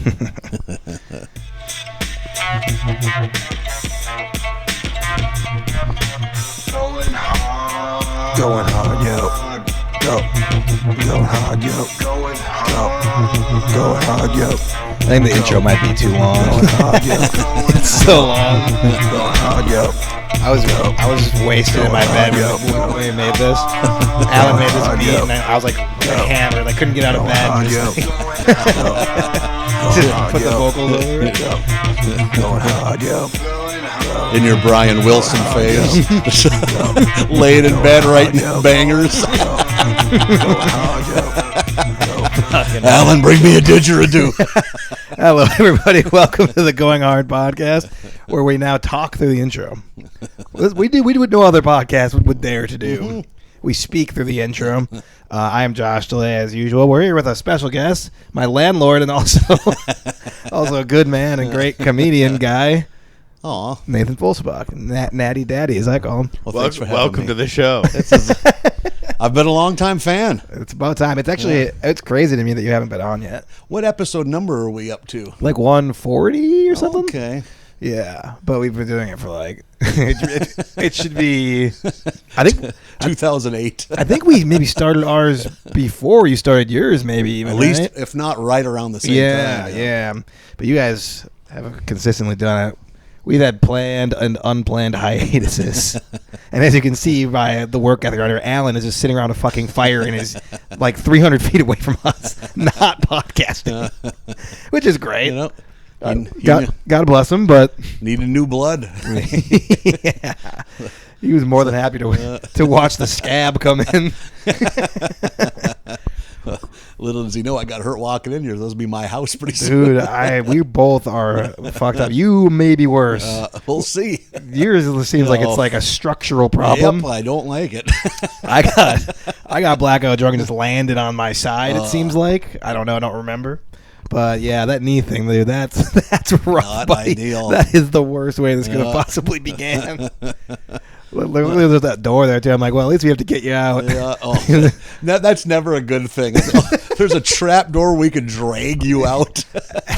Going hard, yo. Go. Going hard, yo. Going hard, yo. I think the intro might be too long. Going hard, yo. It's so long. Going hard, yo. I was just wasted in my bed when we made this. Alan made this beat, and I was like hammered. I couldn't get out of bed. And just put the vocals over it. Going hard, yo. In your Brian Wilson phase. Laying in bed writing bangers. Alan, bring me a didgeridoo. Hello, everybody. Welcome to the Going Hard podcast, where we now talk through the intro. We do what no other podcast would dare to do. Mm-hmm. We speak through the intro. I am Josh DeLay, as usual. We're here with a special guest, my landlord, and also a good man and great comedian guy. Aw. Nathan Fulsebakke, Natty Daddy, as I call him. Well, thanks for having welcome me. to the show. I've been a long-time fan. It's about time. It's actually it's crazy to me that you haven't been on yet. What episode number are we up to? Like 140 or something? Okay. Yeah, but we've been doing it for like it should be. I think 2008. I think we maybe started ours before you started yours, maybe even. At least, right? if not right around the same time. Yeah. But you guys have consistently done it. We've had planned and unplanned hiatuses. And as you can see by the work ethic around here, Alan is just sitting around a fucking fire and is like 300 feet away from us, not podcasting, which is great. You know, God bless him, but need a new blood. yeah. He was more than happy to watch the scab come in. Little does he know I got hurt walking in here. This will be my house pretty soon. Dude, we both are fucked up. You may be worse. We'll see. Yours seems like it's like a structural problem. Yep, I don't like it. I got blackout drunk and just landed on my side. It seems like I don't know. I don't remember. But yeah, that knee thing, dude. That's rough. Not buddy. ideal. That is the worst way this could have possibly began. Look, there's that door there too. I'm like, well, at least we have to get you out. Yeah, that's never a good thing. There's a trap door we can drag you out.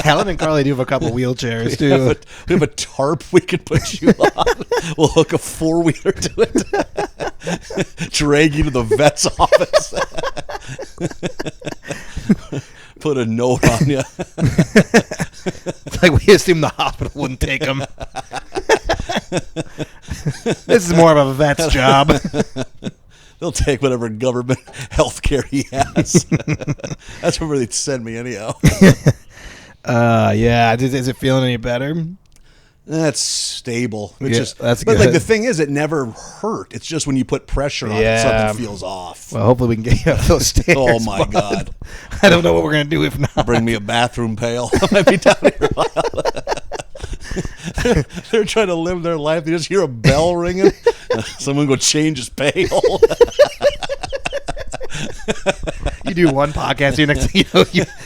Alan and Carly do have a couple wheelchairs too. We have a tarp we can put you on. We'll hook a four-wheeler to it. Drag you to the vet's office. Put a note on you. It's like we assumed the hospital wouldn't take him. This is more of a vet's job. They'll take whatever government health care he has. That's where they'd send me anyhow. Yeah. Is it feeling any better? That's stable. That's but good. like the thing is, it never hurt. It's just when you put pressure on it, something feels off. Well, hopefully we can get you up those stairs. Oh my God! I don't know what we're gonna do if not. Bring me a bathroom pail. I might be down here a while. They're trying to live their life. They just hear a bell ringing. Someone go change his pail. You do one podcast, next thing you know,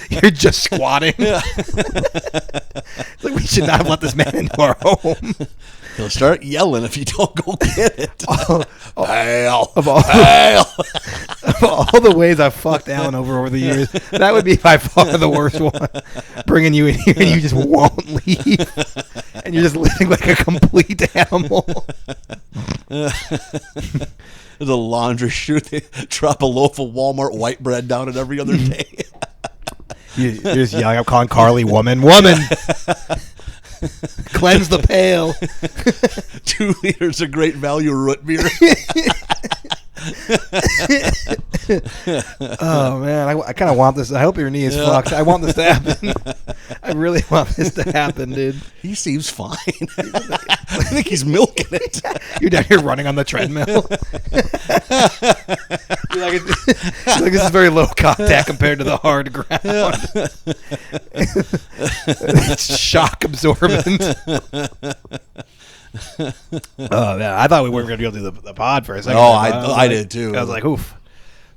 you're just squatting. Yeah. It's like we should not have let this man into our home. He'll start yelling if you don't go get it. Pail. Of all the ways I've fucked Alan over the years, that would be by far the worst one. Bringing you in here and you just won't leave. And you're just living like a complete animal. There's a laundry chute. They drop a loaf of Walmart white bread down it every other day. You're just yelling. I'm calling Carly woman. Cleanse the pail. 2 liters of great value root beer. Oh man, I kind of want this. I hope your knee is fucked. I want this to happen. I really want this to happen, dude. He seems fine. I think he's milking it. You're down here running on the treadmill. You're like this is very low contact compared to the hard ground. It's shock absorbent. Oh man, I thought we weren't going to be able to do the pod for a second. Oh, I did too. I was like, oof. I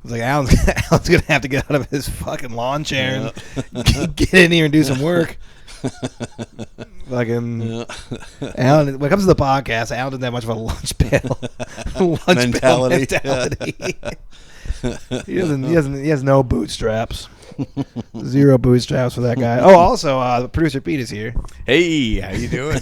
was like, Alan's going to have to get out of his fucking lawn chair and get in here and do some work. Fucking Alan, when it comes to the podcast, Alan doesn't have much of a lunch pail mentality. He has no bootstraps. Zero bootstraps for that guy. Oh, also, producer Pete is here. Hey, how you doing?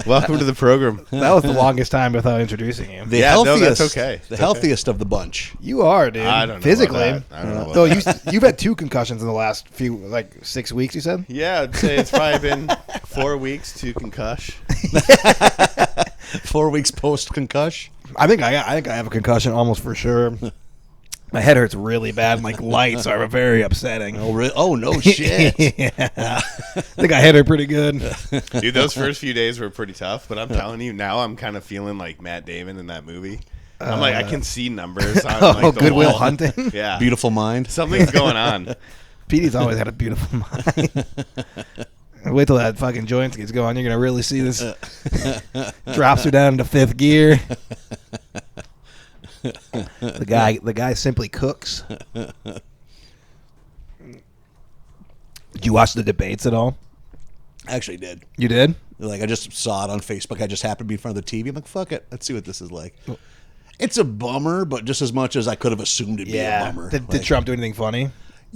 Welcome to the program. That was the longest time without introducing him. The Yeah, healthiest, no, that's okay. The That's healthiest of the bunch. You are, dude. I don't know Physically. about that. I don't know about So that. you've had 2 concussions in the last 6 weeks. You said. Yeah, I'd say it's probably been 4 weeks to concuss. 4 weeks post concussion. I think I have a concussion almost for sure. My head hurts really bad, and lights are very upsetting. Oh, really? Oh, no shit. Yeah. I think I hit her pretty good. Dude, those first few days were pretty tough, but I'm telling you, now I'm kind of feeling like Matt Damon in that movie. I'm like, I can see numbers on the Good Will wall. Hunting. Yeah. Beautiful mind. Something's going on. Petey's always had a beautiful mind. Wait till that fucking joint gets going. You're gonna really see this. Drops her down into 5th gear. The guy simply cooks. Did you watch the debates at all? I actually did. You did? Like, I just saw it on Facebook. I just happened to be in front of the TV. I'm like, fuck it. Let's see what this is like. It's a bummer, but just as much as I could have assumed it'd be a bummer. Did Trump do anything funny?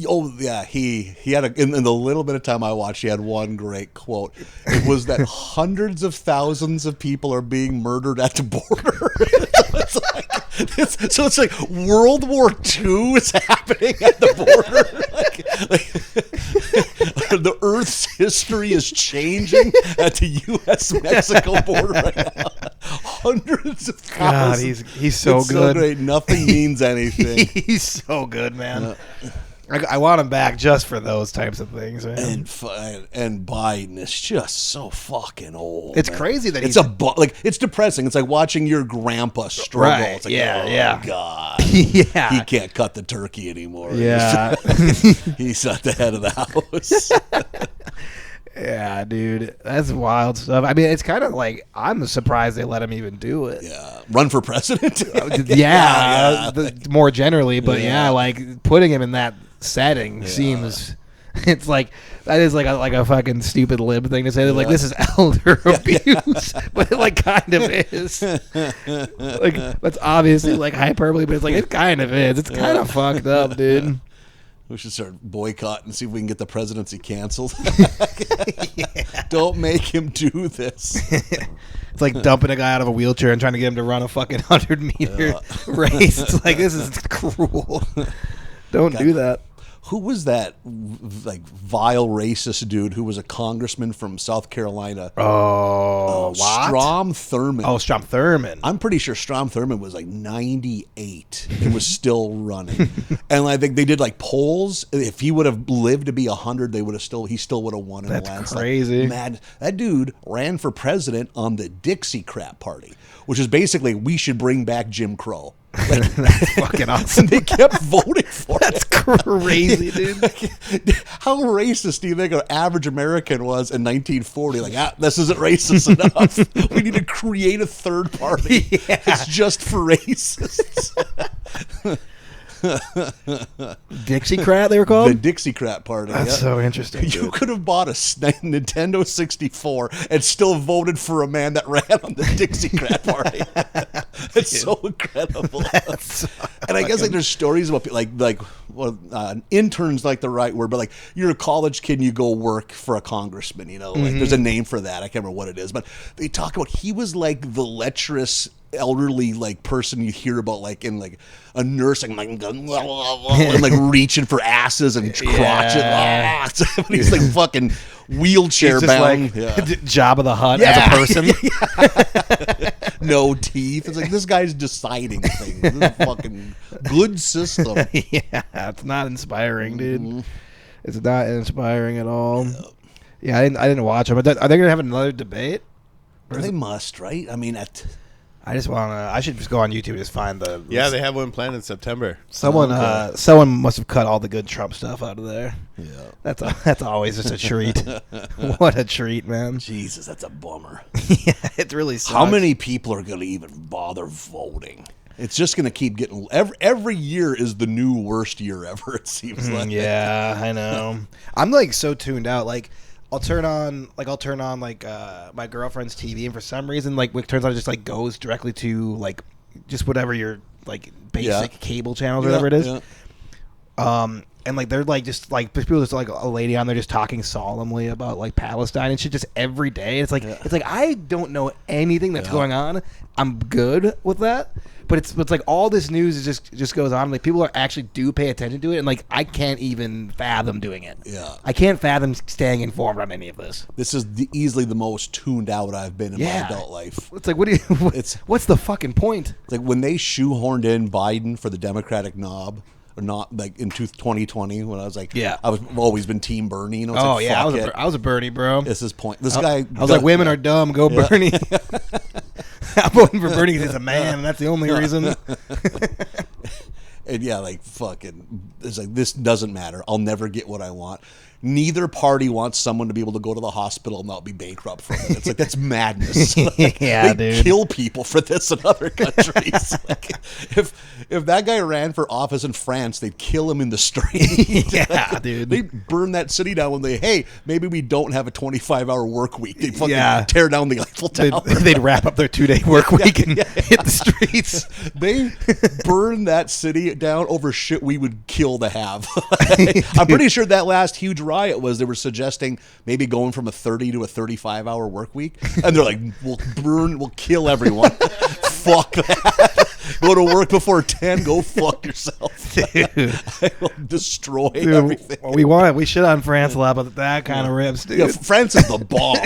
Oh, yeah. He had in the little bit of time I watched, he had one great quote. It was that hundreds of thousands of people are being murdered at the border. It's like World War II is happening at the border. The Earth's history is changing at the U.S.-Mexico border right now. Hundreds of God, thousands. he's so It's good. So great. Nothing means anything. He's so good, man. I want him back just for those types of things, man. And Biden is just so fucking old. It's man. crazy that it's it's depressing. It's like watching your grandpa struggle. Right, It's like, yeah. God, Yeah. he can't cut the turkey anymore. Yeah. He's not the head of the house. Yeah, dude, that's wild stuff. I mean, it's kind of like I'm surprised they let him even do it. Yeah, run for president. More generally, but Yeah. like putting him in that setting seems. It's like that is like a fucking stupid lib thing to say. Like this is elder abuse, but it like kind of is. Like that's obviously like hyperbole, but it's like it kind of is. It's kind of fucked up, dude. We should start boycotting and see if we can get the presidency canceled. Don't make him do this. It's like dumping a guy out of a wheelchair and trying to get him to run a fucking 100-meter race. It's like, this is cruel. Don't do that. Who was that like vile racist dude who was a congressman from South Carolina? Oh, what? Strom Thurmond. Oh, Strom Thurmond. I'm pretty sure Strom Thurmond was like 98 and was still running. And I think they did like polls. If he would have lived to be 100, he still would have won in That's the landslide. crazy. Mad. That dude ran for president on the Dixie Crap Party, which is basically we should bring back Jim Crow. Like, That's fucking awesome. and they kept voting for That's it. crazy, dude. How racist do you think an average American was in 1940? Like, this isn't racist enough. We need to create a third party. Yeah. It's just for racists. Dixiecrat, they were called? The Dixie Crap Party. That's yeah. so interesting. You dude. could have bought a Nintendo 64 and still voted for a man that ran on the Dixie Crap Party. It's so incredible. And I guess like there's stories about interns, like the right word, but like you're a college kid and you go work for a congressman, you know, like there's a name for that. I can't remember what it is, but they talk about he was like the lecherous elderly like person you hear about like in like a nursing like and like reaching for asses and crotches. He's like fucking wheelchair He's just bound. like Jabba the Hutt as a person. No teeth. It's like this guy's deciding things. This is a fucking good system. Yeah, it's not inspiring, dude. It's not inspiring at all. Yeah, I didn't watch them. Are they gonna have another debate? They must, right? I mean, I should just go on YouTube and just find the. Yeah, they have one planned in September. Someone must have cut all the good Trump stuff out of there. yeah. That's always just a treat. What a treat, man. Jesus, that's a bummer. Yeah, it really sucks. How many people are going to even bother voting? It's just going to keep getting. Every year is the new worst year ever. It seems like. Yeah, I know. I'm like so tuned out. Like I'll turn on my girlfriend's TV, and for some reason, like what turns on, it just like goes directly to like just whatever you're like basic Yeah. cable channels or whatever it is. Yeah. And like they're like just like people just like a lady on there just talking solemnly about like Palestine and shit just every day. It's like I don't know anything that's going on. I'm good with that, but it's like all this news is just goes on. Like people actually do pay attention to it, and like I can't even fathom doing it. Yeah. I can't fathom staying informed on any of this. This is easily the most tuned out I've been in my adult life. It's like what's the fucking point? It's like when they shoehorned in Biden for the Democratic knob, or not, like in 2020 when I was like, I've always been Team Bernie. You know, Oh like, yeah, fuck I was a Bernie bro. This is point. This guy. I was like, women are dumb. Go Bernie. I'm voting for Bernie because he's a man, and that's the only reason. And yeah, like fucking, it's like this doesn't matter. I'll never get what I want. Neither party wants someone to be able to go to the hospital and not be bankrupt from it. It's like that's madness. Yeah, they dude. kill people for this in other countries. Like, if that guy ran for office in France, they'd kill him in the street. Yeah, dude. They'd burn that city down when maybe we don't have a 25-hour work week. They'd fucking tear down the Eiffel Tower. They'd wrap up their 2-day work week and hit the streets. They burn that city down over shit we would kill to have. I'm pretty sure that last huge riot was they were suggesting maybe going from a 30 to a 35-hour work week, and they're like, we'll kill everyone. Fuck that. Go to work before 10. Go fuck yourself. Dude. I will destroy everything. We shit on France a lot, but that kind of rips, dude. Yeah, France is the bomb.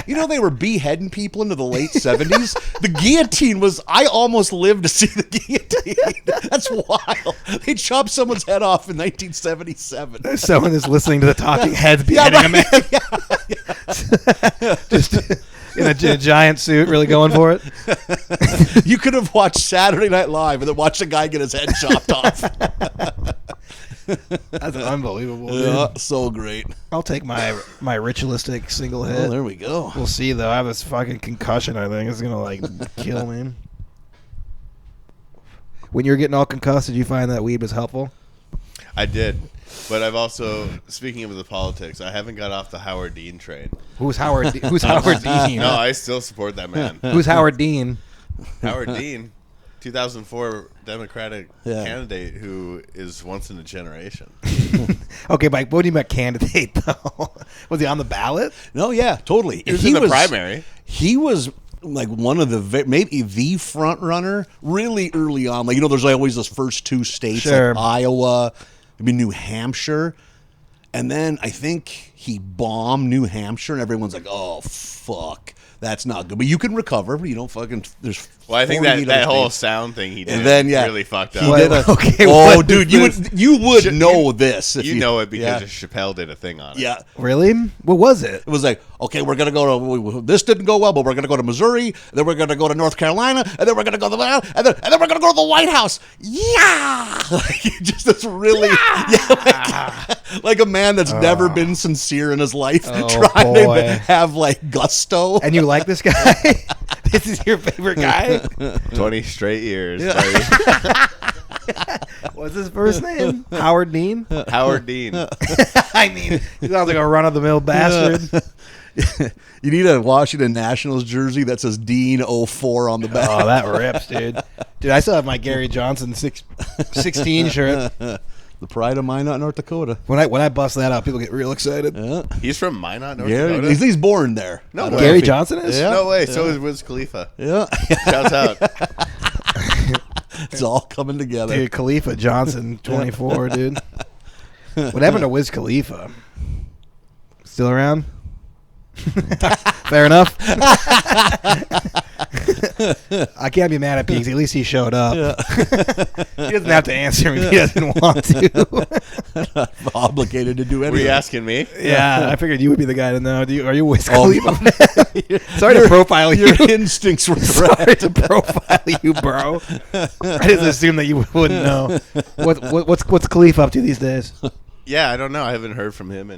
You know, they were beheading people into the late 70s. The guillotine I almost lived to see the guillotine. That's wild. They chopped someone's head off in 1977. Someone is listening to the Talking Heads beheading a man. Just in a giant suit, really going for it. You could have watched Saturday Night Live and then watched a guy get his head chopped off. That's unbelievable, dude. Yeah, so great. I'll take my ritualistic single hit. Oh, there we go. We'll see, though. I have this fucking concussion, I think. It's going to, like, kill me. When you were getting all concussed, did you find that weed was helpful? I did. But I've also, speaking of the politics, I haven't got off the Howard Dean train. Who's Howard Dean? No, I still support that man. Who's Howard Dean? Howard Dean, 2004 Democratic candidate who is once in a generation. Okay, Mike, what do you mean by candidate, though? Was he on the ballot? No, yeah, totally. He was in the primary. He was like one of the maybe the front runner really early on. Like, you know, there's always those first two states, Sure. like Iowa, maybe New Hampshire. And then I think he bombed New Hampshire, and everyone's like, oh, fuck. That's not good. But you can recover. You know, fucking, there's Well, I think 48 that other whole states. sound thing he did And then, yeah, really fucked he up. did a, Okay, oh, what dude, is you would know this. If You know it yeah. because Chappelle did a thing on it. Yeah. Really? What was it? It was like, okay, we're going to go to, this didn't go well, but we're going to go to Missouri, then we're going to go to North Carolina, and then we're going to go to the, and then we're going to go to the White House. Yeah! Like, just this really, like a man that's never been sincere in his life, trying boy. to have, like, gusto. And you like this guy? This is your favorite guy? 20 straight years. What's his first name? Howard Dean? Howard Dean. I mean, he sounds like a run-of-the-mill bastard. You need a Washington Nationals jersey that says Dean 04 on the back. Oh, that rips, dude. Dude, I still have my Gary Johnson 16 shirt. The pride of Minot, North Dakota. When I bust that out, people get real excited. Yeah, He's from Minot, North Dakota. he's born there. No I way. don't know Gary if he- Johnson is? Yeah. No way. So is Wiz Khalifa. Yeah, Shouts out. it's all coming together. Dude, Khalifa Johnson, 24, dude. What happened to Wiz Khalifa? Still around? Fair enough. I can't be mad at Peaks. At least he showed up. He doesn't have to answer me if he doesn't want to. Not obligated to do Were anything. you asking me? Yeah, I figured you would be the guy to know. Are you Wiz Oh, Khalifa? Sorry to profile you. Your instincts were Sorry correct. to profile you, bro. I just assumed that you wouldn't know. What's Khalifa up to these days? Yeah, I don't know. I haven't heard from him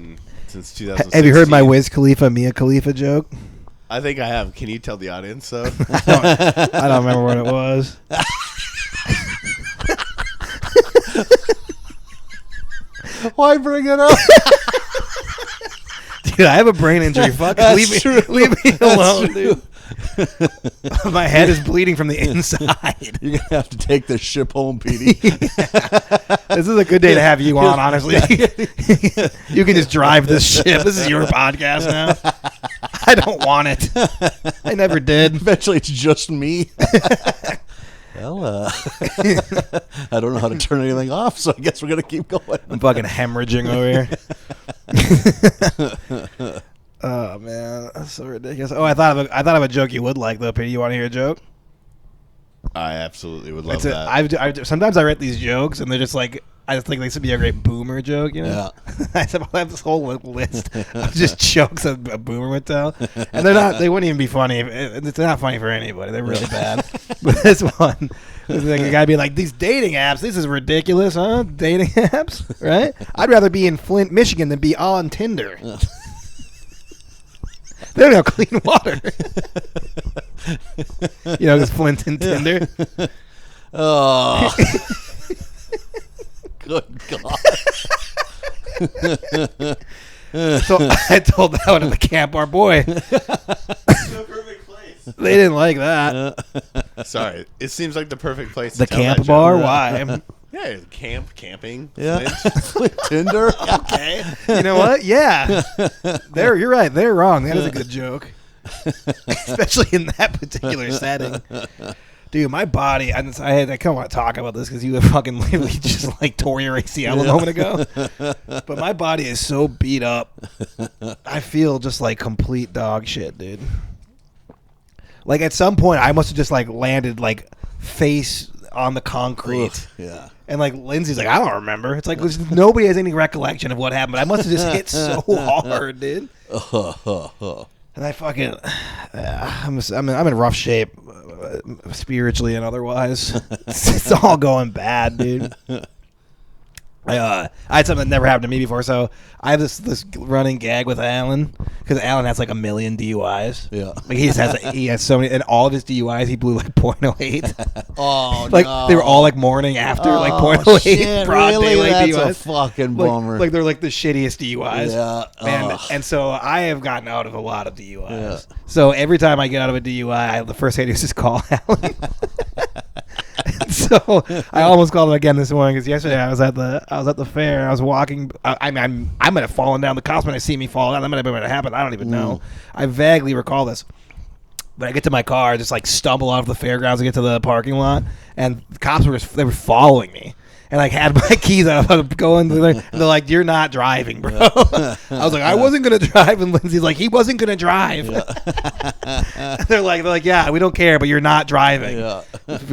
since 2016. Have you heard my Wiz Khalifa, Mia Khalifa joke? I think I have. Can you tell the audience so? I don't remember what it was. Why bring it up? Dude, I have a brain injury. Fuck, leave me alone, dude. My head is bleeding from the inside. You're gonna have to take this ship home, Petey. This is a good day to have you on, honestly. You can just drive this ship. This is your podcast now. I don't want it. I never did. Eventually, it's just me. Well, I don't know how to turn anything off, so I guess we're gonna keep going. I'm fucking hemorrhaging over here. Oh man, that's so ridiculous. Oh, I thought of a joke you would like though, Peter. You want to hear a joke? I absolutely would love that. Sometimes I write these jokes and they're just like, I just think they should be a great boomer joke, you know? Yeah. I have this whole list of just jokes a boomer would tell, and they wouldn't even be funny. It's not funny for anybody. They're really bad. But this one, it's like a guy be like, these dating apps, this is ridiculous, huh? Dating apps, right? I'd rather be in Flint, Michigan than be on Tinder. They don't have clean water. You know, because Flint and Tinder. Oh. Good God. So I told that one to the camp, our boy. It's the perfect place. They didn't like that. Sorry, it seems like the perfect place. The to tell camp that bar? joke. Why? Yeah, camping. Yeah. Flint. Tinder. Okay. You know what? Yeah. You're right. They're wrong. That is a good joke. Especially in that particular setting. Dude, my body, I kind of want to talk about this because you have fucking literally just like tore your ACL a moment ago. But my body is so beat up. I feel just like complete dog shit, dude. Like at some point, I must have just like landed like face on the concrete. Oof, yeah. And like Lindsay's like, I don't remember. It's like nobody has any recollection of what happened. I must have just hit so hard, dude. And I fucking, I'm in rough shape, spiritually and otherwise. It's all going bad, dude. I had something that never happened to me before, so I have this running gag with Alan because Alan has like 1 million DUIs. Yeah, like he has so many, and all of his DUIs he blew like .08. Oh, like no. They were all like morning after like .08 shit, broad really? daylight That's DUIs. a fucking bummer. Like they're like the shittiest DUIs. Yeah, man. And so I have gotten out of a lot of DUIs. Yeah. So every time I get out of a DUI, the first thing I do is just call Alan. So I almost called him again this morning because yesterday I was at the fair. I was walking. I might have fallen down. The cops might have seen me fall down. That might have been what happened. I don't even know. I vaguely recall this. But I get to my car, just like stumble off the fairgrounds and get to the parking lot, and the cops were following me. And like had my keys out. I was going to and they're like, "You're not driving, bro." I was like, "I wasn't gonna drive," and Lindsay's like, "He wasn't gonna drive." Yeah. they're like, "Yeah, we don't care, but you're not driving. Yeah.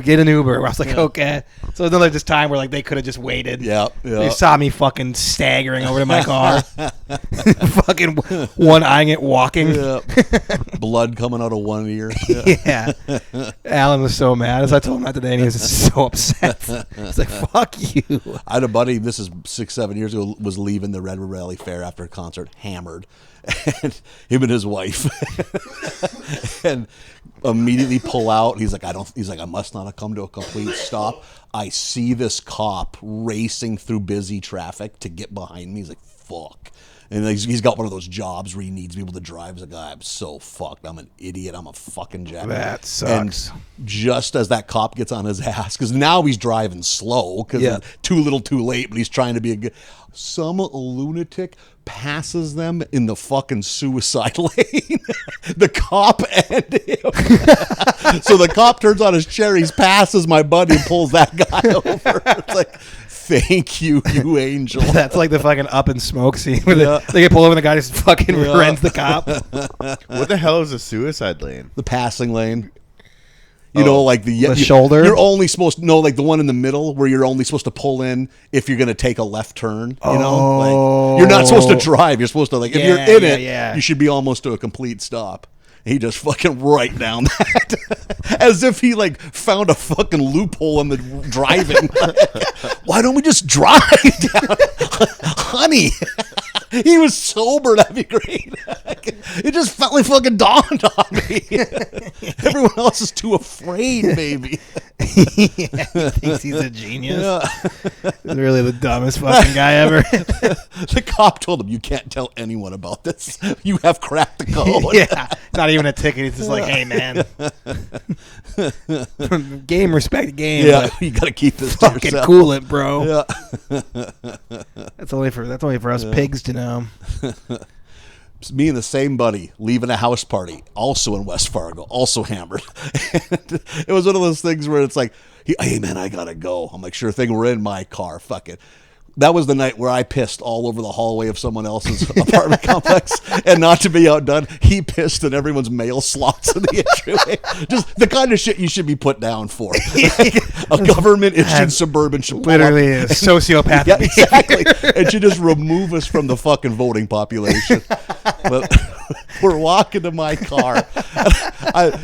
Get an Uber." I was like, "Okay." So another just time where like they could have just waited. Yeah. They saw me fucking staggering over to my car, fucking one eyeing it, walking. Yeah. Blood coming out of one ear. Yeah. Alan was so mad as I told him that today, and he was just so upset. He's like, "Fuck you." I had a buddy, this is 6-7 years ago, was leaving the Redwood Rally Fair after a concert, hammered, and him and his wife, and immediately pull out. He's like, I must not have come to a complete stop. I see this cop racing through busy traffic to get behind me. He's like, fuck. And he's got one of those jobs where he needs to be able to drive. He's like, I'm so fucked. I'm an idiot. I'm a fucking jackass. That sucks. And just as that cop gets on his ass, because now he's driving slow because too little too late, but he's trying to be a good... Some lunatic passes them in the fucking suicide lane. The cop and him. So the cop turns on his cherries, passes my buddy, and pulls that guy over. It's like... Thank you, you angel. That's like the fucking Up in Smoke scene where they get pulled over and the guy just fucking rends the cop. What the hell is a suicide lane? The passing lane. You know, like the shoulder? You're only supposed to know, like the one in the middle where you're only supposed to pull in if you're going to take a left turn. You know, like you're not supposed to drive. You're supposed to, like, if you're in it, you should be almost to a complete stop. He just fucking right down that as if he like found a fucking loophole in the driving. Why don't we just drive down? Honey, he was sober. That'd be great. It just felt like fucking dawned on me. Everyone else is too afraid, baby. He thinks he's a genius. Yeah. He's really the dumbest fucking guy ever. The cop told him, "You can't tell anyone about this. You have cracked the code." Yeah, not even a ticket. He's just like, "Hey, man, game, respect game. Yeah, but you got to keep this to fucking yourself. cool it, bro." Yeah. That's only for us pigs to know. It's me and the same buddy leaving a house party, also in West Fargo, also hammered. And it was one of those things where it's like, "Hey, man, I got to go." I'm like, "Sure thing, we're in my car. Fuck it." That was the night where I pissed all over the hallway of someone else's apartment complex. And not to be outdone, he pissed in everyone's mail slots in the entryway. Just the kind of shit you should be put down for. A government-issued suburban should pull Literally up. a sociopath. Yeah, exactly. And should just remove us from the fucking voting population. But we're walking to my car.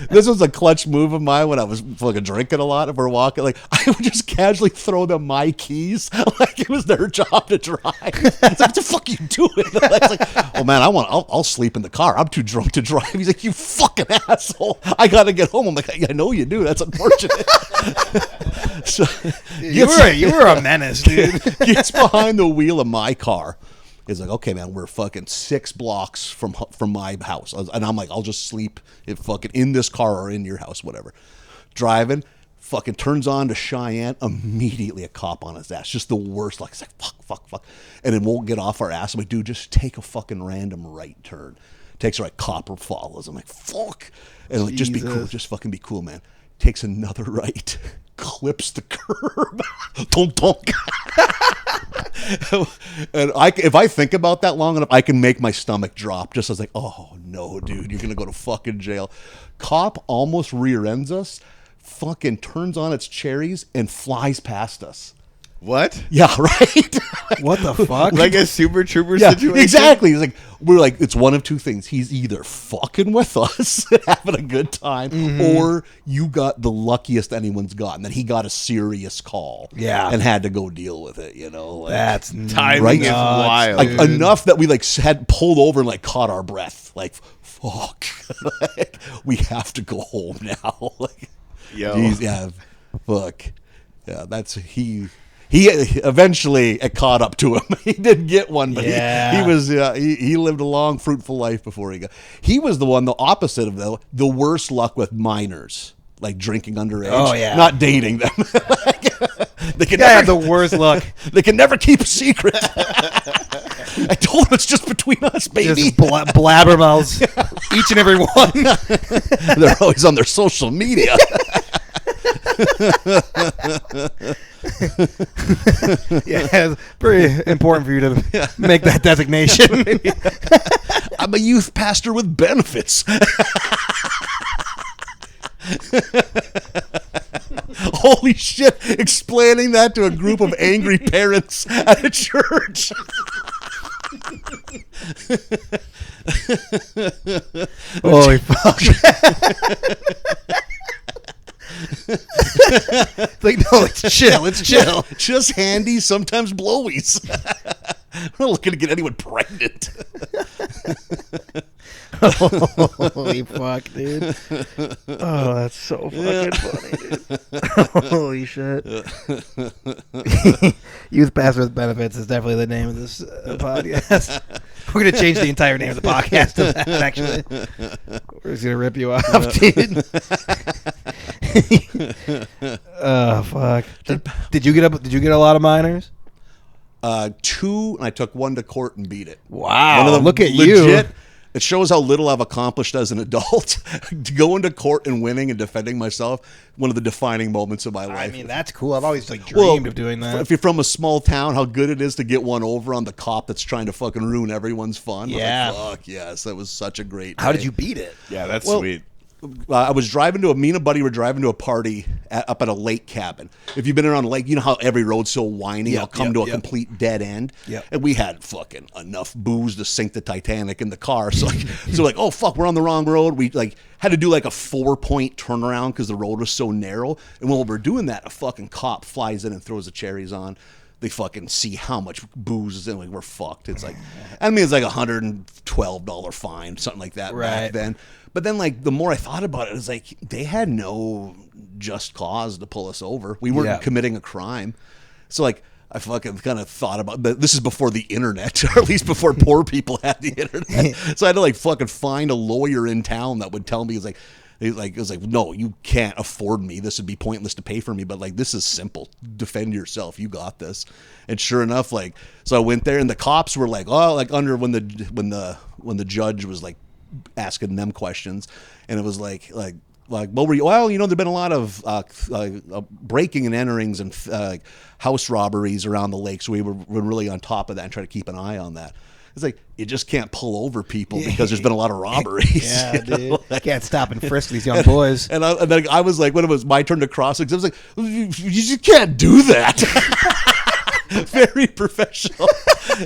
This was a clutch move of mine when I was fucking drinking a lot. If we're walking, like, I would just casually throw them my keys, like it was their job to drive. It's like, "What the fuck are you doing?" It's like, "Oh man, I'll sleep in the car. I'm too drunk to drive." He's like, "You fucking asshole! I gotta get home." I'm like, "I know you do. That's unfortunate." So, You were a menace, dude. gets behind the wheel of my car. He's like, "Okay, man, we're fucking 6 blocks from my house," and I'm like, "I'll just sleep in this car or in your house, whatever." Driving, fucking turns on to Cheyenne. Immediately, a cop on his ass. Just the worst. Like, it's like fuck, and then won't get off our ass. I'm like, "Dude, just take a fucking random right turn." Takes a right, cop follows. I'm like, "Fuck," and like, "Just be cool, just fucking be cool, man." Takes another right, clips the curb. Donk, donk. And if I think about that long enough, I can make my stomach drop. Just as like, "Oh no, dude, you're gonna go to fucking jail." Cop almost rear ends us, fucking turns on its cherries and flies past us. What? Yeah, right. What the fuck? Like a Super Trooper Yeah, situation? exactly. We're like, it's one of two things. He's either fucking with us, having a good time, or you got the luckiest anyone's gotten. That he got a serious call, Yeah. and had to go deal with it. You know, like, That's Timing Right? is wild. like enough that we like had pulled over and like caught our breath. Like, fuck, like, we have to go home now. Like, Yo. geez, yeah, fuck, yeah. That's he. He eventually it caught up to him. He did get one, but Yeah. he lived a long, fruitful life before he got. He was the one, the opposite of the worst luck with minors, like drinking underage. Oh, yeah. Not dating them. They can I have never, the worst luck. they can never keep a secret. I told him it's just between us, baby. Just blabbermouths. Each and every one. They're always on their social media. Yeah, it's pretty important for you to make that designation. I'm a youth pastor with benefits. Holy shit, explaining that to a group of angry parents at a church. Holy fuck. It's like, no, let's chill. Just handy, sometimes blowies. We're not looking to get anyone pregnant. Holy fuck, dude. Oh, that's so fucking funny, dude. Holy shit. Youth Pastor with Benefits is definitely the name of this podcast. We're going to change the entire name of the podcast to that, actually. We're just going to rip you off, dude. Oh, fuck. Did you get a lot of minors? 2, and I took 1 to court and beat it. Wow. One of them Look at legit, you. It shows how little I've accomplished as an adult. Going to court and winning and defending myself, one of the defining moments of my life. I mean, that's cool. I've always dreamed of doing that. If you're from a small town, how good it is to get one over on the cop that's trying to fucking ruin everyone's fun. Yeah. Like, fuck yes, that was such a great How day. did you beat it? Yeah, that's Well, sweet. I was driving me and a buddy were driving to a party up at a lake cabin. If you've been around a lake, you know how every road's so windy, it'll come to a complete dead end. Yep. And we had fucking enough booze to sink the Titanic in the car. So like, oh fuck, we're on the wrong road. We like had to do like a 4-point turnaround because the road was so narrow. And while we're doing that, a fucking cop flies in and throws the cherries on. they fucking see how much booze is in. Like, we're fucked. It's like, I mean, it's like $112 fine, something like that back then. But then, like, the more I thought about it, it's like they had no just cause to pull us over. We weren't committing a crime. So, like, I fucking kind of thought about this is before the internet, or at least before poor people had the internet. So I had to like fucking find a lawyer in town that would tell me, it was like, no, you can't afford me. This would be pointless to pay for me. But like, this is simple. Defend yourself. You got this. And sure enough, like, so I went there, and the cops were like, oh, like under when the judge was like asking them questions, and it was like what were you? Well, you know, there've been a lot of breaking and enterings and house robberies around the lake, so we were really on top of that and try to keep an eye on that. It's like, you just can't pull over people because there's been a lot of robberies. Yeah, dude. Can't stop and frisk these young boys. And then I was like, when it was my turn to cross, I was like, you just can't do that. Very professional.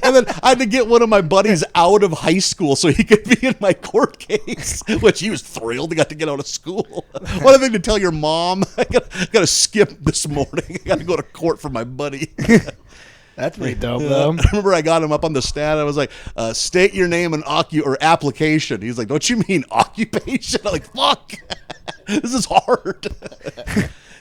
And then I had to get one of my buddies out of high school so he could be in my court case, which he was thrilled. He got to get out of school. One other thing to tell your mom, I got to skip this morning. I got to go to court for my buddy. That's pretty dope, though. I remember I got him up on the stand. I was like, state your name and application. He's like, don't you mean occupation? I'm like, fuck. This is hard.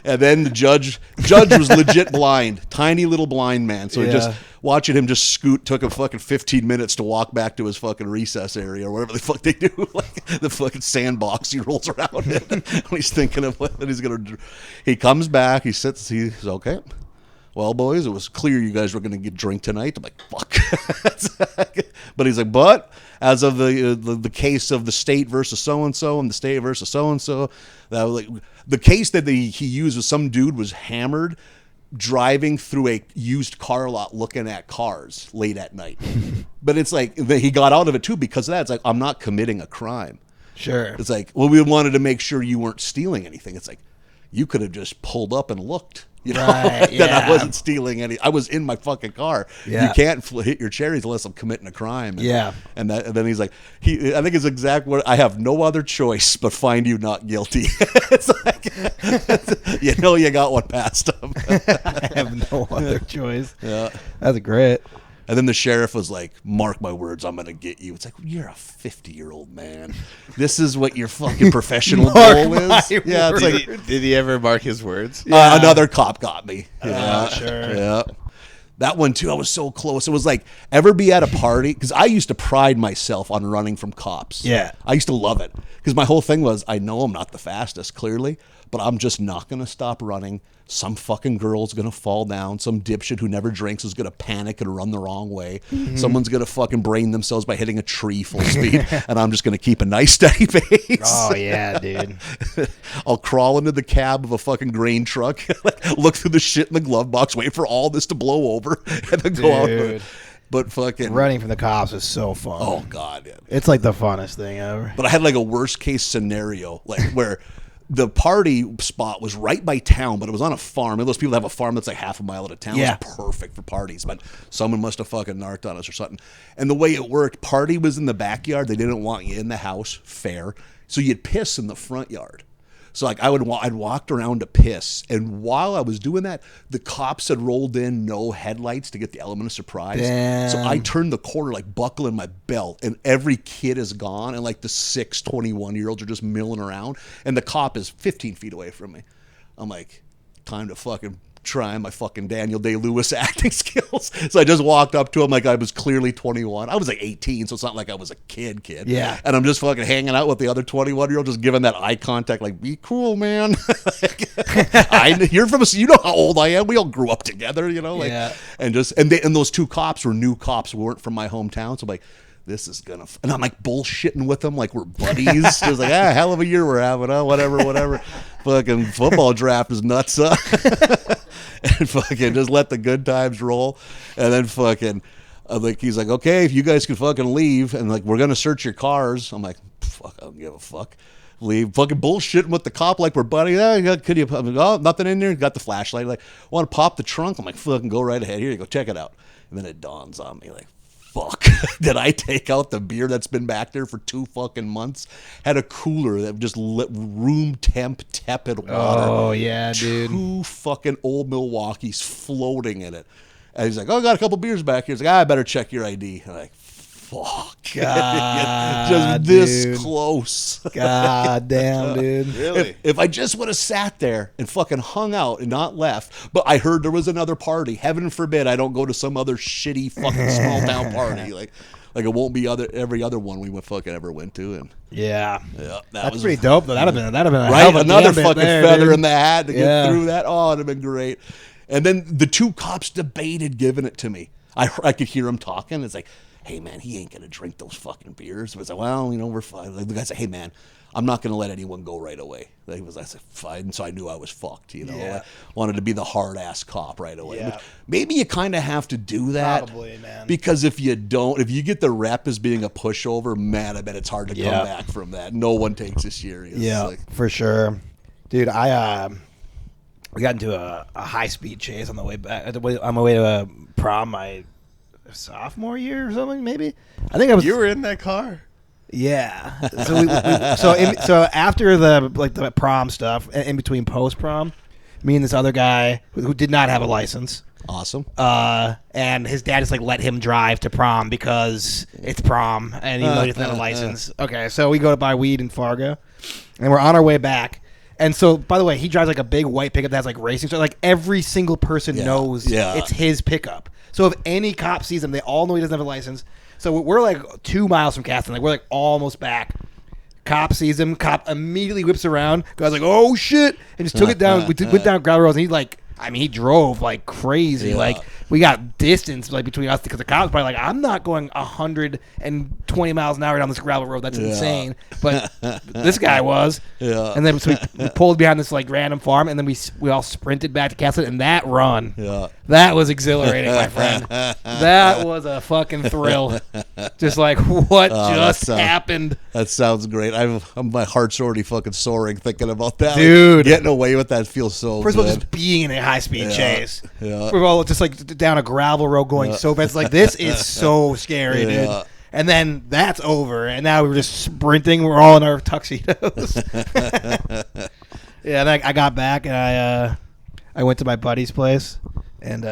And then the judge was legit blind, tiny little blind man. So just watching him just scoot took him fucking 15 minutes to walk back to his fucking recess area or whatever the fuck they do, like the fucking sandbox he rolls around in. When he's thinking of what he's gonna do. He comes back, he sits, he's okay. Well, boys, it was clear you guys were going to get drink tonight. I'm like, fuck. But he's like, but as of the case of the state versus so-and-so and the state versus so-and-so, that was like, the case that he used was some dude was hammered driving through a used car lot looking at cars late at night. But it's like, he got out of it too because of that. It's like, I'm not committing a crime. Sure. It's like, well, we wanted to make sure you weren't stealing anything. It's like, you could have just pulled up and looked. You know, right, that I wasn't stealing any. I was in my fucking car. Yeah. You can't hit your cherries unless I'm committing a crime. And then he's like, I think his exact word, I have no other choice but find you not guilty. It's like, you know, you got one past him. I have no other choice. Yeah. That's great. And then the sheriff was like, mark my words, I'm going to get you. It's like, you're a 50-year-old man. This is what your fucking professional goal is? Yeah, it's like, did he ever mark his words? Another cop got me. Yeah, sure. Yeah. That one, too, I was so close. It was like, ever be at a party? Because I used to pride myself on running from cops. Yeah. I used to love it. Because my whole thing was, I know I'm not the fastest, clearly, but I'm just not going to stop running. Some fucking girl's going to fall down. Some dipshit who never drinks is going to panic and run the wrong way. Mm-hmm. Someone's going to fucking brain themselves by hitting a tree full speed. And I'm just going to keep a nice steady pace. Oh, yeah, dude. I'll crawl into the cab of a fucking grain truck, look through the shit in the glove box, wait for all this to blow over, and then go out. But fucking running from the cops is so fun. Oh, God. Yeah. It's like the funnest thing ever. But I had like a worst case scenario, like where the party spot was right by town, but it was on a farm. And those people that have a farm that's like half a mile out of town. Yeah. It was perfect for parties, but someone must have fucking narked on us or something. And the way it worked, party was in the backyard. They didn't want you in the house. Fair. So you'd piss in the front yard. So like I'd walked around to piss, and while I was doing that, the cops had rolled in, no headlights to get the element of surprise. Damn. So I turned the corner, like buckling my belt, and every kid is gone, and like the 6 21-year-olds are just milling around, and the cop is 15 feet away from me. I'm like, time to fucking try my fucking Daniel Day-Lewis acting skills. So I just walked up to him like I was clearly 21. I was like 18, so it's not like I was a kid. Yeah. And I'm just fucking hanging out with the other 21-year-old, just giving that eye contact, like, be cool, man. You're from you know how old I am. We all grew up together, you know. Like, yeah. And those two cops were new cops who weren't from my hometown. So I'm like, this is gonna, and I'm like bullshitting with them like we're buddies. It was like, hell of a year we're having, whatever. Fucking football draft is nuts, and fucking just let the good times roll. And then fucking, like, he's like, okay, if you guys can fucking leave, and like, we're gonna search your cars. I'm like, fuck, I don't give a fuck. Leave, fucking bullshitting with the cop like we're buddies. Could you? I'm like, oh, nothing in there. Got the flashlight. Like, want to pop the trunk? I'm like, fucking go right ahead. Here you go, check it out. And then it dawns on me, like, fuck, did I take out the beer that's been back there for 2 fucking months? Had a cooler that just lit room temp tepid water. Oh, yeah, dude. 2 fucking old Milwaukee's floating in it. And he's like, "Oh, I got a couple beers back here." He's like, "I better check your ID." I'm like, fuck. God, just this dude. close. God damn, dude. Really? If I just would have sat there and fucking hung out and not left, but I heard there was another party. Heaven forbid I don't go to some other shitty fucking small town party. Like it won't be every other one we fucking ever went to. And Yeah. that That's was pretty dope, though. That'd have been a hell right. of a Another gambit fucking there, feather dude. in the hat to Yeah. get through that. Oh, it'd have been great. And then the two cops debated giving it to me. I could hear them talking. It's like, "Hey, man, he ain't going to drink those fucking beers." I was like, "Well, we're fine." Like, the guy said, "Hey, man, I'm not going to let anyone go right away." I said, "Fine." So I knew I was fucked, Yeah. I wanted to be the hard-ass cop right away. Yeah. But maybe you kind of have to do that. Probably, man. Because if you don't, if you get the rep as being a pushover, man, I bet it's hard to Yeah. come back from that. No one takes it serious. Yeah, Like, for sure. Dude, we got into a high-speed chase on the way back. On my way to a prom my sophomore year or something, maybe. I think I was... You were in that car. Yeah. So after the prom stuff, in between post prom, me and this other guy who did not have a license, awesome. and his dad just let him drive to prom because it's prom, and he doesn't have a license. Okay, so we go to buy weed in Fargo, and we're on our way back. And so, by the way, he drives a big white pickup that has racing. So every single person knows it's his pickup. So if any cop sees him, they all know he doesn't have a license. So we're 2 miles from Caston. We're almost back. Cop sees him. Cop immediately whips around. Guy's like, "Oh shit!" and just took it down. We went down gravel roads, and he drove like crazy. Yeah. We got distance between us because the cops probably "I'm not going 120 miles an hour down this gravel road. That's insane." But this guy was. Yeah. And then we pulled behind this random farm, and then we all sprinted back to Castle. And that run, that was exhilarating, my friend. That was a fucking thrill. Just what just happened. That sounds great. My heart's already fucking soaring thinking about that. Dude. Getting away with that feels so First good. of all, just being in a high-speed chase. Yeah. First of all, just down a gravel road going so fast. This is so scary, dude. And then that's over, and now we're just sprinting. We're all in our tuxedos. And I got back, and I went to my buddy's place, and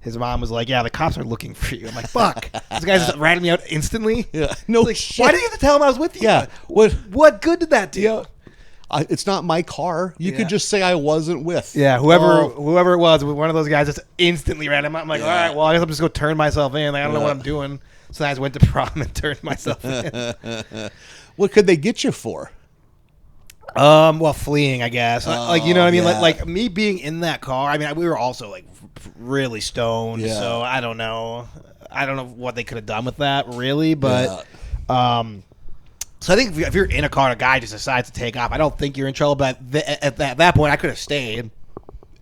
his mom was like, "Yeah, the cops are looking for you." I'm like, "Fuck!" This guy's just ratting me out instantly. Yeah. No shit. Why did you have to tell him I was with you? Yeah. What good did that do? It's not my car. You could just say I wasn't with. Yeah, whoever it was, one of those guys just instantly ran him out. I'm like, all right, well, I guess I'm just going to turn myself in. I don't know what I'm doing. So I just went to prom and turned myself in. What could they get you for? Well, fleeing, I guess. You know what I mean? yeah. Like me being in that car. I mean, we were also really stoned. Yeah. So I don't know. I don't know what they could have done with that, really. But so I think if you're in a car and a guy just decides to take off, I don't think you're in trouble. But at that point, I could have stayed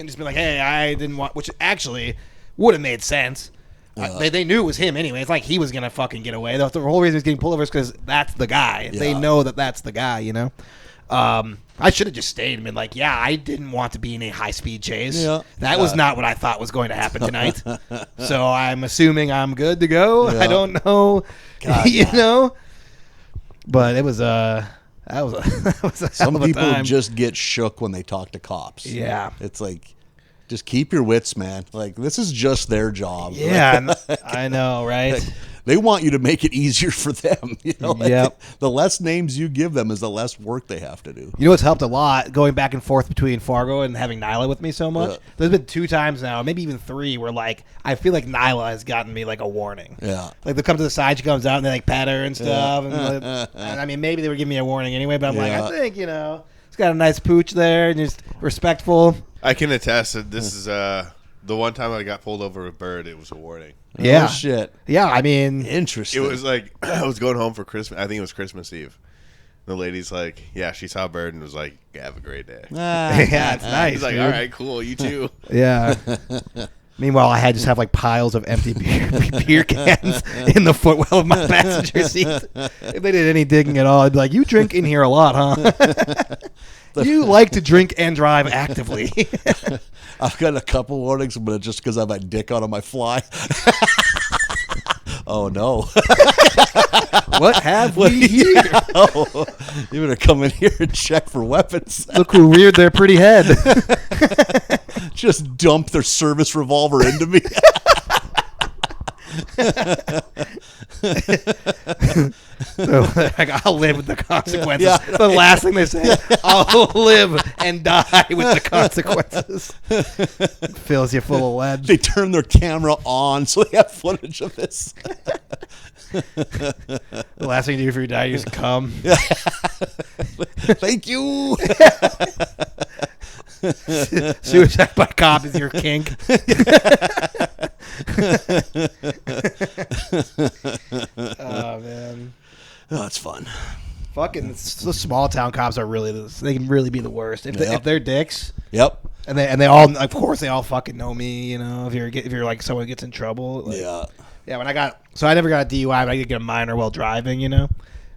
and just been like, "Hey, I didn't want," which actually would have made sense. They knew it was him anyway. It's like he was gonna fucking get away. The whole reason he's getting pulled over is because that's the guy. Yeah. They know that's the guy. You know. I should have just stayed and been like, "Yeah, I didn't want to be in a high-speed chase. Yeah. That was not what I thought was going to happen tonight. So I'm assuming I'm good to go. Yeah. I don't know, God, you know." But it was that was a Some hell of a people time. just get shook when they talk to cops. Yeah. It's like, just keep your wits, man. This is just their job. Yeah, I know, right? They want you to make it easier for them. Yep. The less names you give them is the less work they have to do. You know what's helped a lot? Going back and forth between Fargo and having Nyla with me so much. Yeah. There's been 2 times now, maybe even 3, where I feel like Nyla has gotten me a warning. Yeah. They come to the side, she comes out, and they pat her and stuff. And I mean, maybe they were giving me a warning anyway, but I'm I think it's got a nice pooch there and just respectful. I can attest that this is the one time I got pulled over with Bird. It was a warning. Yeah. Oh, shit. Yeah, I mean, Interesting. It was I was going home for Christmas. I think it was Christmas Eve. The lady's like, "Yeah, she saw Bird and was like, have a great day." yeah, it's nice. He's like, dude. "All right, cool, you too." Yeah. Meanwhile, I had just have piles of empty beer cans in the footwell of my passenger seat. If they did any digging at all, I'd be like, "You drink in here a lot, huh? You like to drink and drive actively." I've got a couple warnings, but it's just because I have my dick out on my fly. Oh, no. What have we here? Oh, you better come in here and check for weapons. Look who reared their pretty head. Just dump their service revolver into me. So, like, I'll live with the consequences. Yeah, The last thing they say, I'll live and die with the consequences. Fills you full of lead. They turn their camera on so they have footage of this. The last thing you do before you die, you just come. Thank you. Suicide by cop is your kink. Oh, man. Oh, it's fun. Fucking the small town cops are really they can really be the worst if they're dicks. Yep. And they all, of course, they all fucking know me. You know, if you're like someone gets in trouble. Like, yeah. When I never got a DUI, but I did get a minor while driving. You know,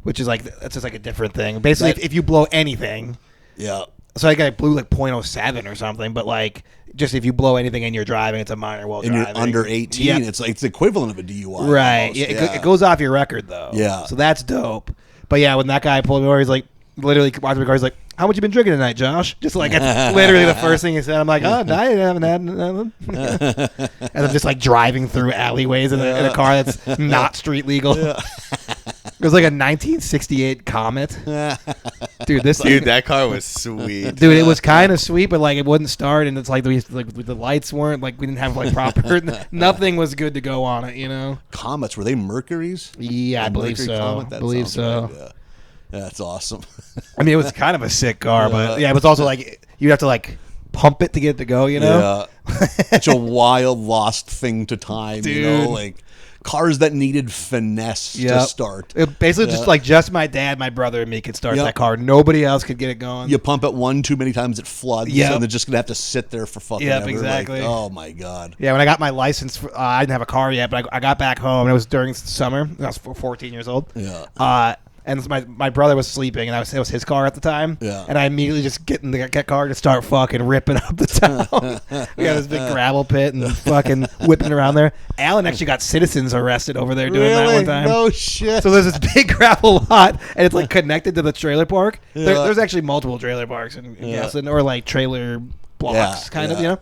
which is like that's just like a different thing. Basically, if you blow anything. Yeah. So I blew like .07 or something, but like just if you blow anything and you're driving, it's a minor while and driving. you're under 18, Yep. it's like it's the equivalent of a DUI. Right. Almost. Yeah, it goes off your record though. Yeah. So that's dope. But yeah, when that guy pulled me over, he's like, literally watching the car. He's like, "How much you been drinking tonight, Josh?" Just like that's literally the first thing he said. I'm like, "Oh, no, I haven't had nothing." And I'm just like driving through alleyways in a car that's not street legal. Yeah. It was like a 1968 Comet. Dude, that car was sweet. Dude, it was kind of sweet, but like it wouldn't start, and it's like the lights weren't like we didn't have like proper. Nothing was good to go on it, you know. Comets, were they Mercuries? Yeah, I believe so. Comet? That believe sounds so. right, yeah. That's awesome. I mean, it was kind of a sick car, but yeah, it was also like you'd have to like pump it to get it to go, you know. Yeah. Such a wild, lost thing to time, Dude. you know, like cars that needed finesse to start. It basically just my dad, my brother, and me could start Yep. that car. Nobody else could get it going. You pump it one too many times, it floods, Yep. and they're just gonna have to sit there for fucking Yep, ever. exactly. Like, oh my god. Yeah, when I got my license, I didn't have a car yet, but I got back home, and it was during summer. I was 14 years old. Yeah. And my brother was sleeping, and it was his car at the time. Yeah. And I immediately just get in the car to start fucking ripping up the town. We got this big gravel pit and fucking whipping around there. Alan actually got citizens arrested over there doing that one time. No shit. So there's this big gravel lot, and it's like connected to the trailer park. Yeah. There's actually multiple trailer parks in Gaston, or like trailer blocks, kind of, you know.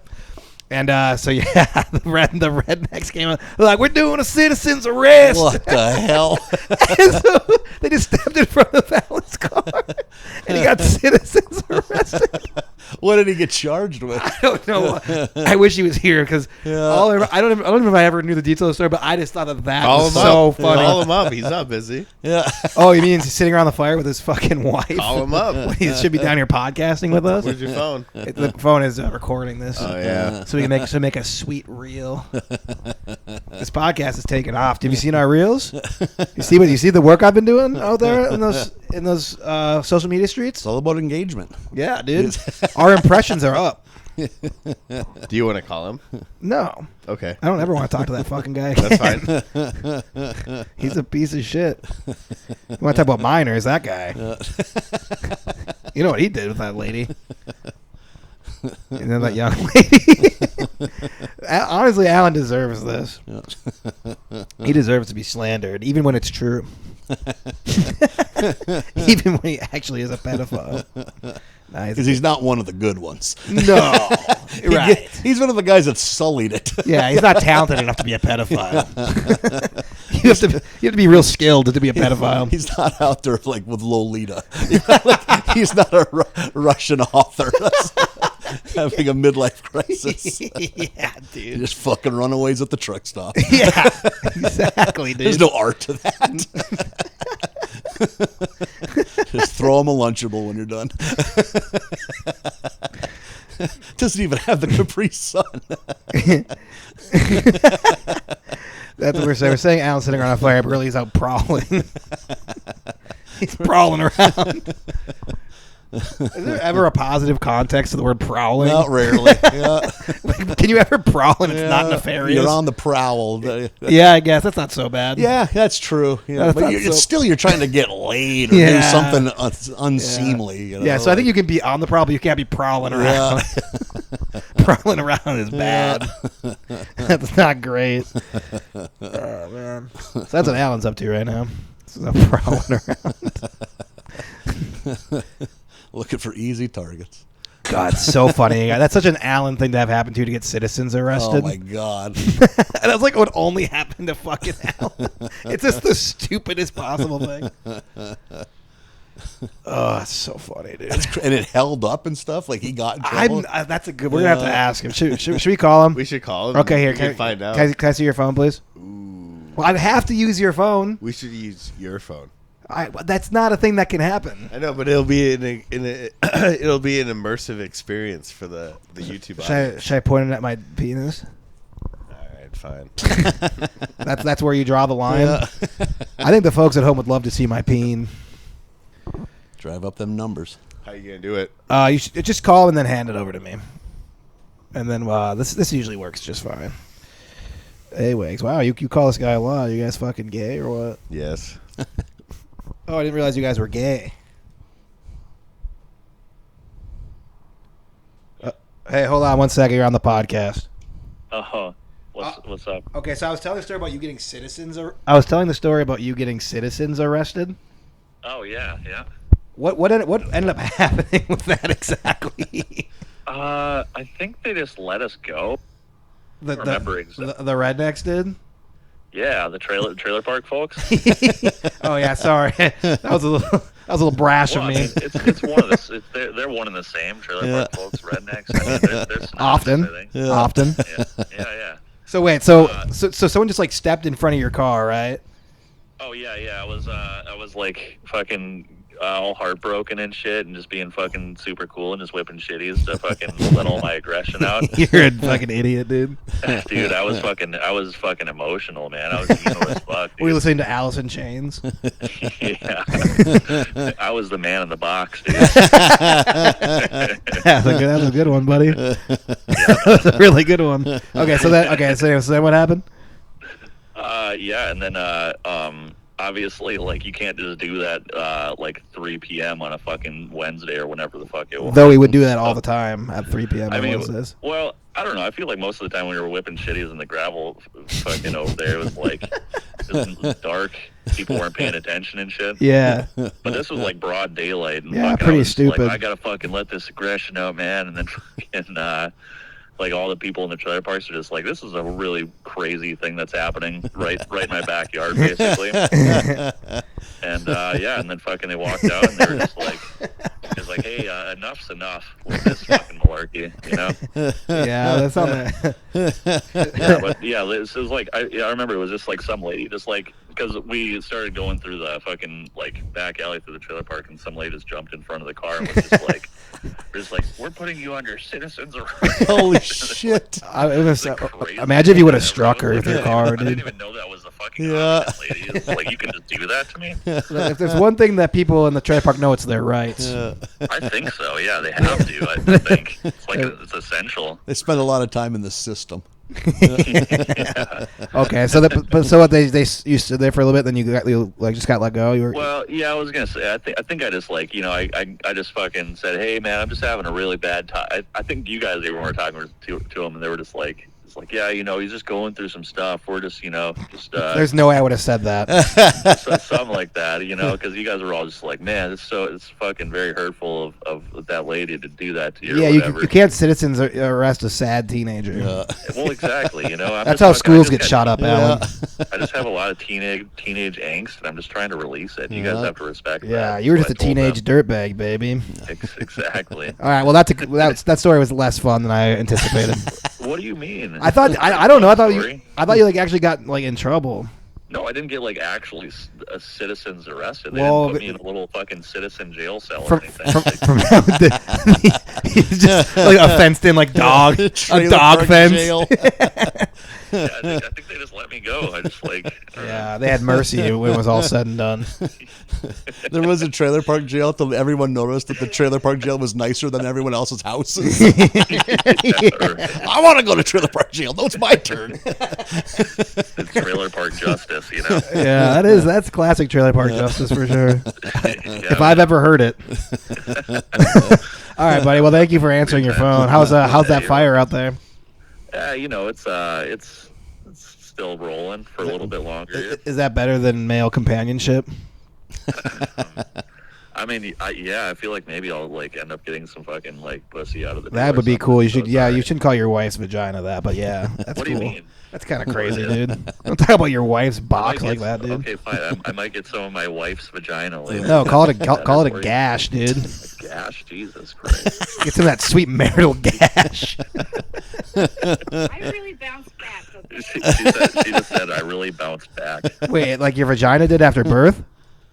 And so yeah, the rednecks came out. They're like, "We're doing a citizen's arrest." What the hell? And so they just stepped in front of Alan's car, and he got citizens arrested. What did he get charged with? I don't know. I wish he was here because I don't know if I ever knew the details of the story, but I just thought that Call was him so up. funny. Call him up. He's not busy. Yeah. Oh, you mean he's sitting around the fire with his fucking wife? Call him up. He should be down here podcasting with us. Where's your phone? The phone is recording this. Oh yeah. So we can make a sweet reel. This podcast is taking off. Have you seen our reels? You see the work I've been doing out there in those social media streets? It's all about engagement. Yeah, dude. Our impressions are up. Do you want to call him? No. Okay. I don't ever want to talk to that fucking guy. That's fine. He's a piece of shit. You want to talk about minors, that guy. You know what he did with that lady. And then that young lady. Honestly, Alan deserves this. He deserves to be slandered, even when it's true. Even when he actually is a pedophile. Nice. Because he's not one of the good ones. No. Right. He's one of the guys that sullied it. Yeah, he's not talented enough to be a pedophile. you have to be real skilled to be a pedophile. He's not out there like with Lolita. He's not a Russian author that's having a midlife crisis. Yeah, He dude. just fucking runaways at the truck stop. Yeah, exactly, dude. There's no art to that. Just throw him a Lunchable when you're done. Doesn't even have the Capri Sun. That's what we're saying. We're saying Alan's sitting around a fire, but really he's out prowling. He's prowling around. Is there ever a positive context to the word prowling? Not rarely. Yeah. Like, can you ever prowl and it's not nefarious? You're on the prowl. Yeah, I guess that's not so bad. Yeah, that's true. Yeah, That's but not it's so- still you're trying to get laid or do Yeah. something unseemly. You know? Yeah, so I think you can be on the prowl, but you can't be prowling around. Prowling around is bad. That's not great. Oh, man. So that's what Alan's up to right now. He's prowling around. Looking for easy targets. God, it's so funny. That's such an Allen thing to have happen to you to get citizens arrested. Oh my god. And that's like what only happened to fucking Allen. It's just the stupidest possible thing. Oh, it's so funny, dude. And it held up and stuff. Like he got in trouble. That's a good. We're gonna have to ask him. Should we call him? We should call him. Okay, here. We can find out. Can I see your phone, please? Ooh. Well, I'd have to use your phone. We should use your phone. That's not a thing that can happen. I know, but it'll be it'll be an immersive experience for the YouTube audience. Should I point it at my penis? All right, fine. That's where you draw the line. Yeah. I think the folks at home would love to see my peen. Drive up them numbers. How you gonna do it? You should just call and then hand it over to me. And then this usually works just fine. Hey, Wags. Wow, you call this guy a lot. Are you guys fucking gay or what? Yes. Oh, I didn't realize you guys were gay. Hey, hold on one second. You're on the podcast. What's up? Okay, so I was telling the story about you getting citizens. I was telling the story about you getting citizens arrested. Oh yeah. What ended up happening with that exactly? I think they just let us go. The remember exactly. The rednecks did. Yeah, the trailer park folks. Oh yeah, sorry. That was a little brash of Well, me. I mean, it's one of the they're one and the same. Trailer park folks, rednecks. I mean, they're synonymous, Often. I think. Yeah. Often. Yeah. So wait, so someone just like stepped in front of your car, right? Oh yeah. I was like fucking all heartbroken and shit, and just being fucking super cool and just whipping shitties to fucking let all my aggression out. You're a fucking idiot, dude. Dude, I was fucking emotional, man. I was emo as fuck. Dude. Were you listening to Alice in Chains? Yeah. I was the man in the box, dude. That was a good one, buddy. That was a really good one. Okay, so then what happened? Yeah, and then obviously, like, you can't just do that like 3 p.m. on a fucking Wednesday or whenever the fuck it was. Though we would do that all the time at 3 p.m. I on mean, Wednesdays. well, I don't know. I feel like most of the time when we were whipping shitties in the gravel fucking over there, it was like it was dark. People weren't paying attention and shit. Yeah. But this was like broad daylight. And Yeah, fucking, pretty I was stupid. Like, I gotta fucking let this aggression out, man. And then fucking like all the people in the trailer parks are just like, this is a really crazy thing that's happening right in my backyard, basically. And yeah, and then fucking they walked out and they were just like, it's like, hey, enough's enough with this fucking malarkey, you know? Yeah, that's on that. Yeah, but yeah, it was like I remember it was just like some lady, just like, because we started going through the fucking like back alley through the trailer park, and some lady just jumped in front of the car and was just like, we're putting you under citizens arrest. Holy shit. Imagine if you would have struck her with your car, I didn't dude. even know that was the fucking lady. It's like, you can just do that to me? If there's one thing that people in the trailer park know, it's their rights. I think so. Yeah, they have to. I think it's like it's essential. They spend a lot of time in the system. Yeah. Okay, so what you stood there for a little bit, then you just got let go. You were Well, yeah, I was gonna say. I think I just like, you know, I just fucking said, hey man, I'm just having a really bad time. I think you guys even were talking to them, and they were just like, yeah, you know, he's just going through some stuff. We're just, you know, There's no way I would have said that. something like that, you know, because you guys were all just like, man, it's fucking very hurtful of that lady to do that to you. Yeah, or whatever. you can't citizens arrest a sad teenager. Well, exactly. You know, That's how schools get shot up, Alan. I just have a lot of teenage angst, and I'm just trying to release it. You guys have to respect that. Yeah, you were just So a I told teenage them. dirtbag, baby. Exactly. All right, well that story was less fun than I anticipated. What do you mean? I thought I don't know. I thought Story? you like actually got like in trouble. No, I didn't get like actually citizens arrested. They Well, didn't put me in a little fucking citizen jail cell From or anything. he's just like a fenced in like dog, a Trailer dog park fence. jail. Yeah, I think they just let me go. I just like Yeah, they had mercy when it was all said and done. There was a trailer park jail till everyone noticed that the trailer park jail was nicer than everyone else's houses. I want to go to trailer park jail. No, it's my turn. It's trailer park justice, you know. Yeah, that's classic trailer park justice for sure. If I've ever heard it. All right, buddy. Well, thank you for answering your phone. How's that fire out there? You know, it's still rolling for a little bit longer. Is that better than male companionship? I mean, I feel like maybe I'll like end up getting some fucking like pussy out of the. That deal or would be something, cool. You so should, it's yeah, all you right. shouldn't call your wife's vagina that, but yeah, that's What cool. do you mean? That's kind of crazy, dude. Don't talk about your wife's box like that, dude. Okay, fine. I might get some of my wife's vagina later. No, call it a Or- gash, dude. Gash, Jesus Christ. Get some of that sweet marital gash. I really bounced back. Okay? She just said I really bounced back. Wait, like your vagina did after birth?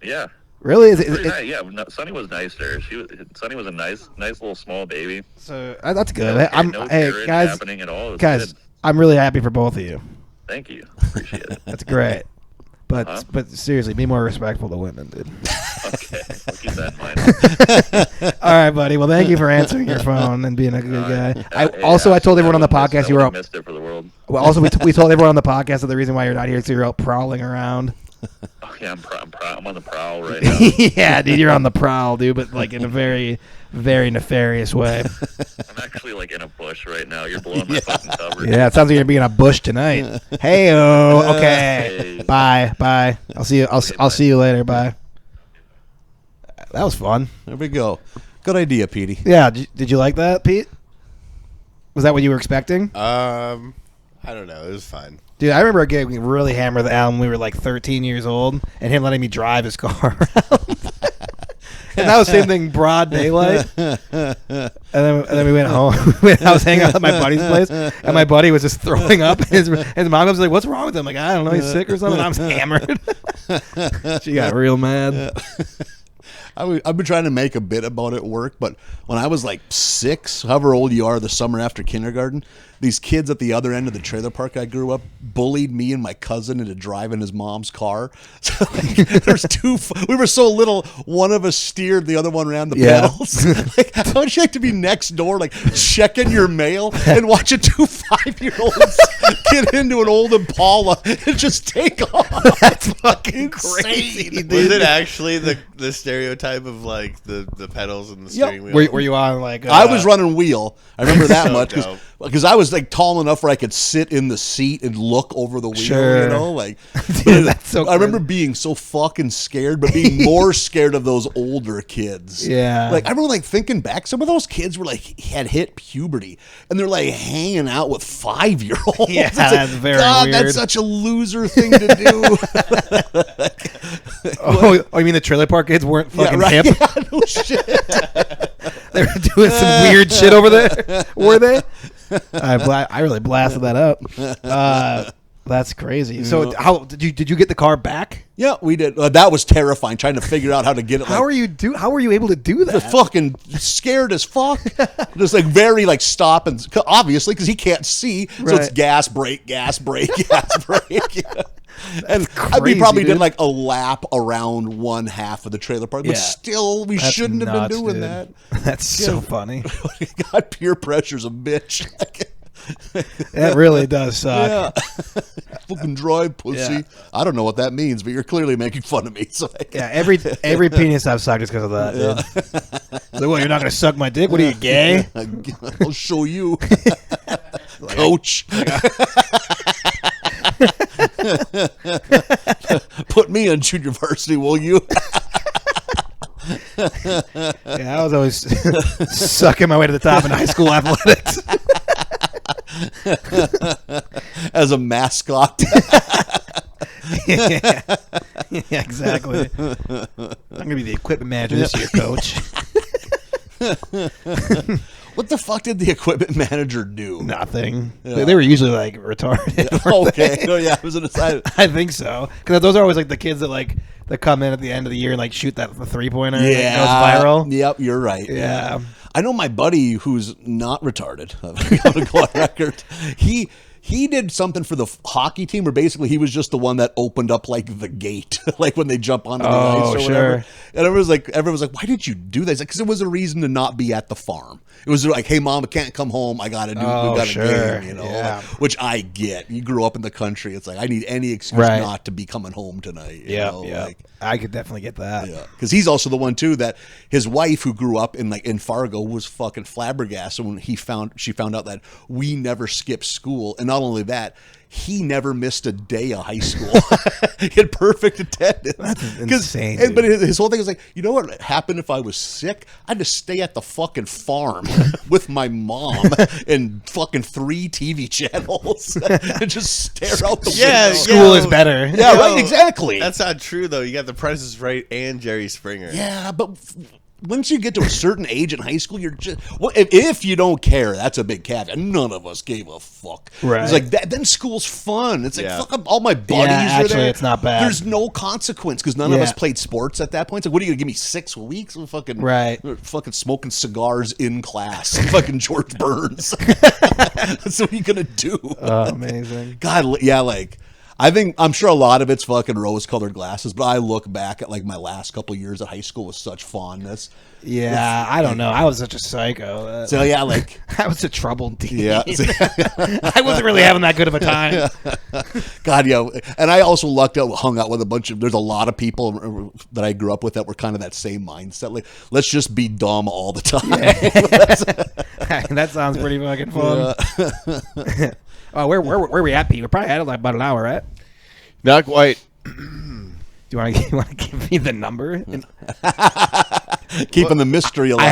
Yeah. Really? Pretty nice. Yeah, Sunny was nice to her. Sunny was a nice little small baby. So that's good. No, I'm, no hey carriage guys, happening at all. It was guys, good. I'm really happy for both of you. Thank you. Appreciate it. That's great. But Huh? but seriously, be more respectful to women, dude. Okay, I'll keep that in mind. All right, buddy. Well, thank you for answering your phone and being a good All guy. right. I told everyone on the podcast you were. missed it for the world. Well, also we told everyone on the podcast that the reason why you're not here is you're out prowling around. Oh, yeah, I'm on the prowl right now. Yeah, dude, you're on the prowl, dude, but like in a very, very nefarious way. I'm actually like in a bush right now. You're blowing my fucking cover. Yeah, it sounds like you're gonna be in a bush tonight. Hey-o. Okay. Hey. Bye. I'll see you. I'll see you later. Bye. That was fun. There we go. Good idea, Petey. Yeah. Did you like that, Pete? Was that what you were expecting? I don't know. It was fine. Dude, I remember getting really hammered with Al when we were like 13 years old, and him letting me drive his car around. And that was the same thing, broad daylight. And then we went home. I was hanging out at my buddy's place, and my buddy was just throwing up. And his mom was like, "What's wrong with him?" Like, I don't know, he's sick or something. I was hammered. She got real mad. I've been trying to make a bit about it work, but when I was like 6, however old you are, the summer after kindergarten, these kids at the other end of the trailer park I grew up bullied me and my cousin into driving his mom's car. So like, there's two. We were so little. One of us steered, the other one ran the pedals. Like, how would you like to be next door, like checking your mail and watching 2 5-year-olds get into an old Impala and just take off? That's fucking crazy, dude. Was it actually the stereotype of like the pedals and the steering wheel? Were you on like? I was running wheel. I remember that So much dope. because I was like tall enough where I could sit in the seat and look over the wheel. Sure. You know, like Dude, that's so I remember crazy. being so fucking scared, but being more scared of those older kids. Yeah. like I remember like thinking back, some of those kids were like had hit puberty and they're like hanging out with 5-year-olds. Yeah, It's like, that's very God, weird. that's such a loser thing to do. Oh, you mean the trailer park kids weren't fucking hip? Yeah, no shit. They were doing some weird shit over there. Were they? I really blasted that up. That's crazy. So how did you get the car back? Yeah, we did. That was terrifying, trying to figure out how to get it. How were you able to do that? Fucking scared as fuck. Just like very like stop and obviously because he can't see, so it's Right. gas brake, gas brake, gas brake. And we crazy, probably did dude. like a lap around one half of the trailer park, but Yeah. still we That's shouldn't have nuts, been doing dude. that. That's so funny. God, peer pressure's a bitch. That really does suck. Yeah. Fucking drive, pussy. Yeah. I don't know what that means, but you're clearly making fun of me. So Yeah, every penis I've sucked is because of that. Dude. So what? You're not gonna suck my dick? What are you, gay? I'll show you, coach. Put me on junior varsity, will you? Yeah, I was always sucking my way to the top in high school athletics. As a mascot. Yeah, exactly. I'm gonna be the equipment manager this year, coach. What the fuck did the equipment manager do? Nothing. Yeah. They were usually like retarded. weren't Okay. they? No, yeah, it was an aside. I think so. Because those are always like the kids that come in at the end of the year and like shoot the 3-pointer. Yeah. That goes viral. Yep, you're right. Yeah. I know my buddy who's not retarded. I'm going to go on record. He did something for the hockey team where basically he was just the one that opened up like the gate, like when they jump onto the ice or whatever. sure. And everyone was like, why did you do that? Because it was a reason to not be at the farm. It was like, hey, mom, I can't come home. I got to do, we got sure. a game, you know, Yeah. which I get. You grew up in the country. It's like, I need any excuse Right. not to be coming home tonight. You Yeah. know? Yeah. Like, I could definitely get that. yeah, because he's also the one too that his wife, who grew up in Fargo, was fucking flabbergasted when she found out that we never skipped school, and not only that, he never missed a day of high school. He had perfect attendance. That's insane. But his whole thing was like, you know what happened if I was sick? I'd just stay at the fucking farm with my mom and fucking 3 TV channels and just stare out the Yeah, window. School is better. Yeah, Yo, right, exactly. That's not true though. You got The Price is Right and Jerry Springer. Yeah, but once you get to a certain age in high school, you're just well, if you don't care, that's a big caveat. None of us gave a fuck. Right. It's like that. Then school's fun. It's like Yeah. fuck up, all my buddies are actually, there. it's not bad. There's no consequence because none of Yeah. us played sports at that point. It's like, what are you gonna give me 6 weeks of fucking Right. Fucking smoking cigars in class, fucking George Burns. That's what are you gonna do? Amazing. God, yeah, like. I'm sure a lot of it's fucking rose-colored glasses, but I look back at like my last couple years at high school with such fondness. Yeah, I don't know. I was such a psycho. So yeah, like I was a troubled teen. yeah, I wasn't really having that good of a time. God, yeah, and I also hung out with a bunch of. There's a lot of people that I grew up with that were kind of that same mindset. Like, let's just be dumb all the time. That sounds pretty fucking fun. Oh, where we at, Pete? We're probably at like about an hour, right? Not quite. Do you want to give me the number? Keeping the mystery alive.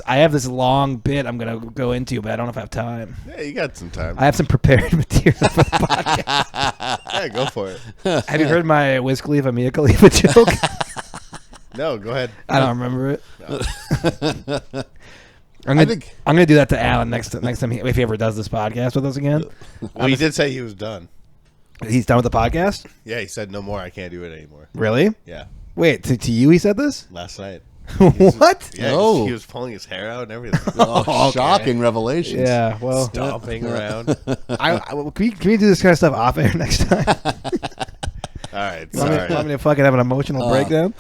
I have this long bit I'm gonna go into, but I don't know if I have time. Yeah, you got some time. I have some prepared material for the podcast. Yeah, go for it. Have you heard my Wiz Khalifa Mia Khalifa joke? No, go ahead. I don't remember it. I'm gonna do that to Alan next time if he ever does this podcast with us again. Well, he did say he was done. He's done with the podcast. Yeah, he said no more. I can't do it anymore. Really? Yeah, Wait, to you he said this? last night. What? Yeah, No. he was pulling his hair out and everything. Oh, shocking revelations. Yeah. Well, Stomping around. can we do this kind of stuff off air next time? All right, Want sorry. me to fucking have an emotional breakdown?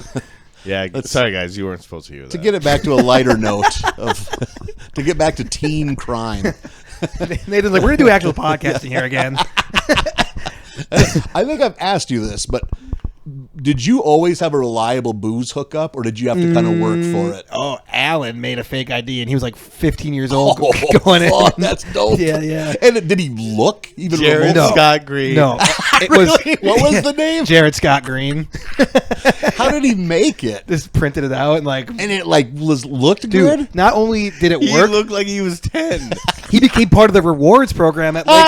Yeah, sorry guys, you weren't supposed to hear that. To get it back to a lighter note to get back to teen crime. Nathan's like, we're gonna do actual podcasting here again. I think I've asked you this, but did you always have a reliable booze hookup, or did you have to kind of work for it? Oh, Alan made a fake ID, and he was like 15 years old going fuck, in. that's dope. Yeah. And did he look even Jared remotely? Scott Green. No, it Really? What was the name? Jared Scott Green. How did he make it? Just printed it out and like, And it like looked dude. good. Not only did it He work, looked like he was 10. he became part of the rewards program at Lake.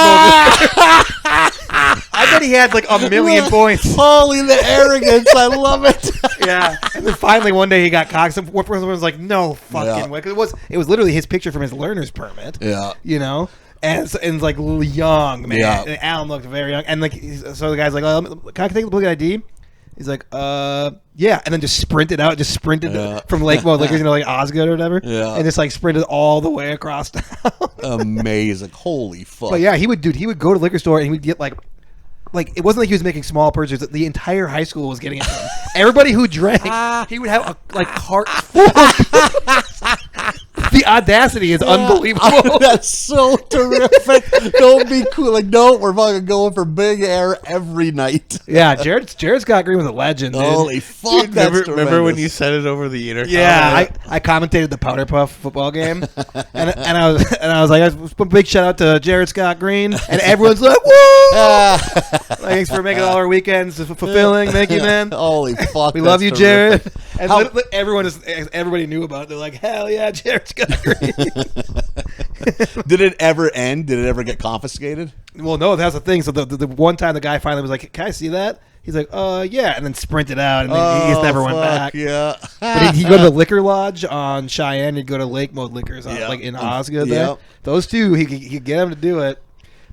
I bet he had like 1 million points. Holy the arrogance! I love it. Yeah, and then finally one day he got cocked. One person was like, "No fucking Yeah. way!" 'Cause it was literally his picture from his learner's permit. Yeah. you know, and like young man. Yeah. And Alan looked very young, and like so the guy's like, "Oh, can I take a look at ID?" He's like, yeah, and then just sprinted from Lake Lakers, like Osgood or whatever, Yeah. and just like sprinted all the way across town. Amazing! Holy fuck! But yeah, he would go to the liquor store and he would get like it wasn't like he was making small purchases. The entire high school was getting it. From him. Everybody who drank, he would have a cart full. The audacity is unbelievable. That's so terrific. Don't be cool. Like, no, we're fucking going for big air every night. Yeah, Jared Scott Green was a legend. Dude. Holy fuck! Dude, That's remember when tremendous. you said it over the intercom? Yeah, I commentated the Powder Puff football game, and I was like, a big shout out to Jared Scott Green, and everyone's like, woo! Thanks for making all our weekends fulfilling. Thank you, man. Holy fuck! We love you, that's Jared. terrific. And How- everybody knew about it. They're like, hell yeah, Jared Scott Green. Did it ever end? Did it ever get confiscated? Well, no, that's the thing. So the one time the guy finally was like, "Can I see that?" He's like, yeah," and then sprinted out, and then he just never went back. Yeah. But he'd go to the liquor lodge on Cheyenne. He'd go to Lake Mode Liquors, Yeah. like in Osgood. There, Yep. those two, he could get him to do it.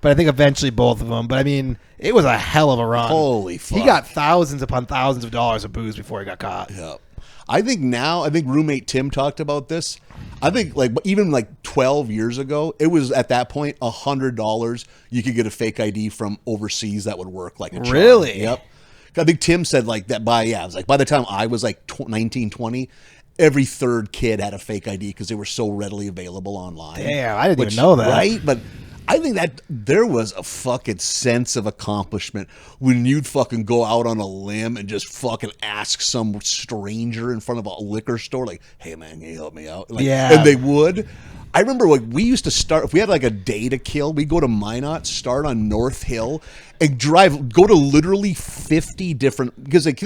But I think eventually both of them. But I mean, it was a hell of a run. Holy fuck! He got thousands upon thousands of dollars of booze before he got caught. Yeah. I think roommate Tim talked about this. I think even 12 years ago, it was at that point $100 you could get a fake ID from overseas that would work like a charm. Really? Yep. I think Tim said that by the time I was 19, 20, every third kid had a fake ID because they were so readily available online. Damn, I didn't even know that. Right? But I think that there was a fucking sense of accomplishment when you'd fucking go out on a limb and just fucking ask some stranger in front of a liquor store, like, "Hey man, can you help me out?" Yeah. And they would. I remember we used to start, if we had like a day to kill, we'd go to Minot, start on North Hill, and go to literally 50 different, because like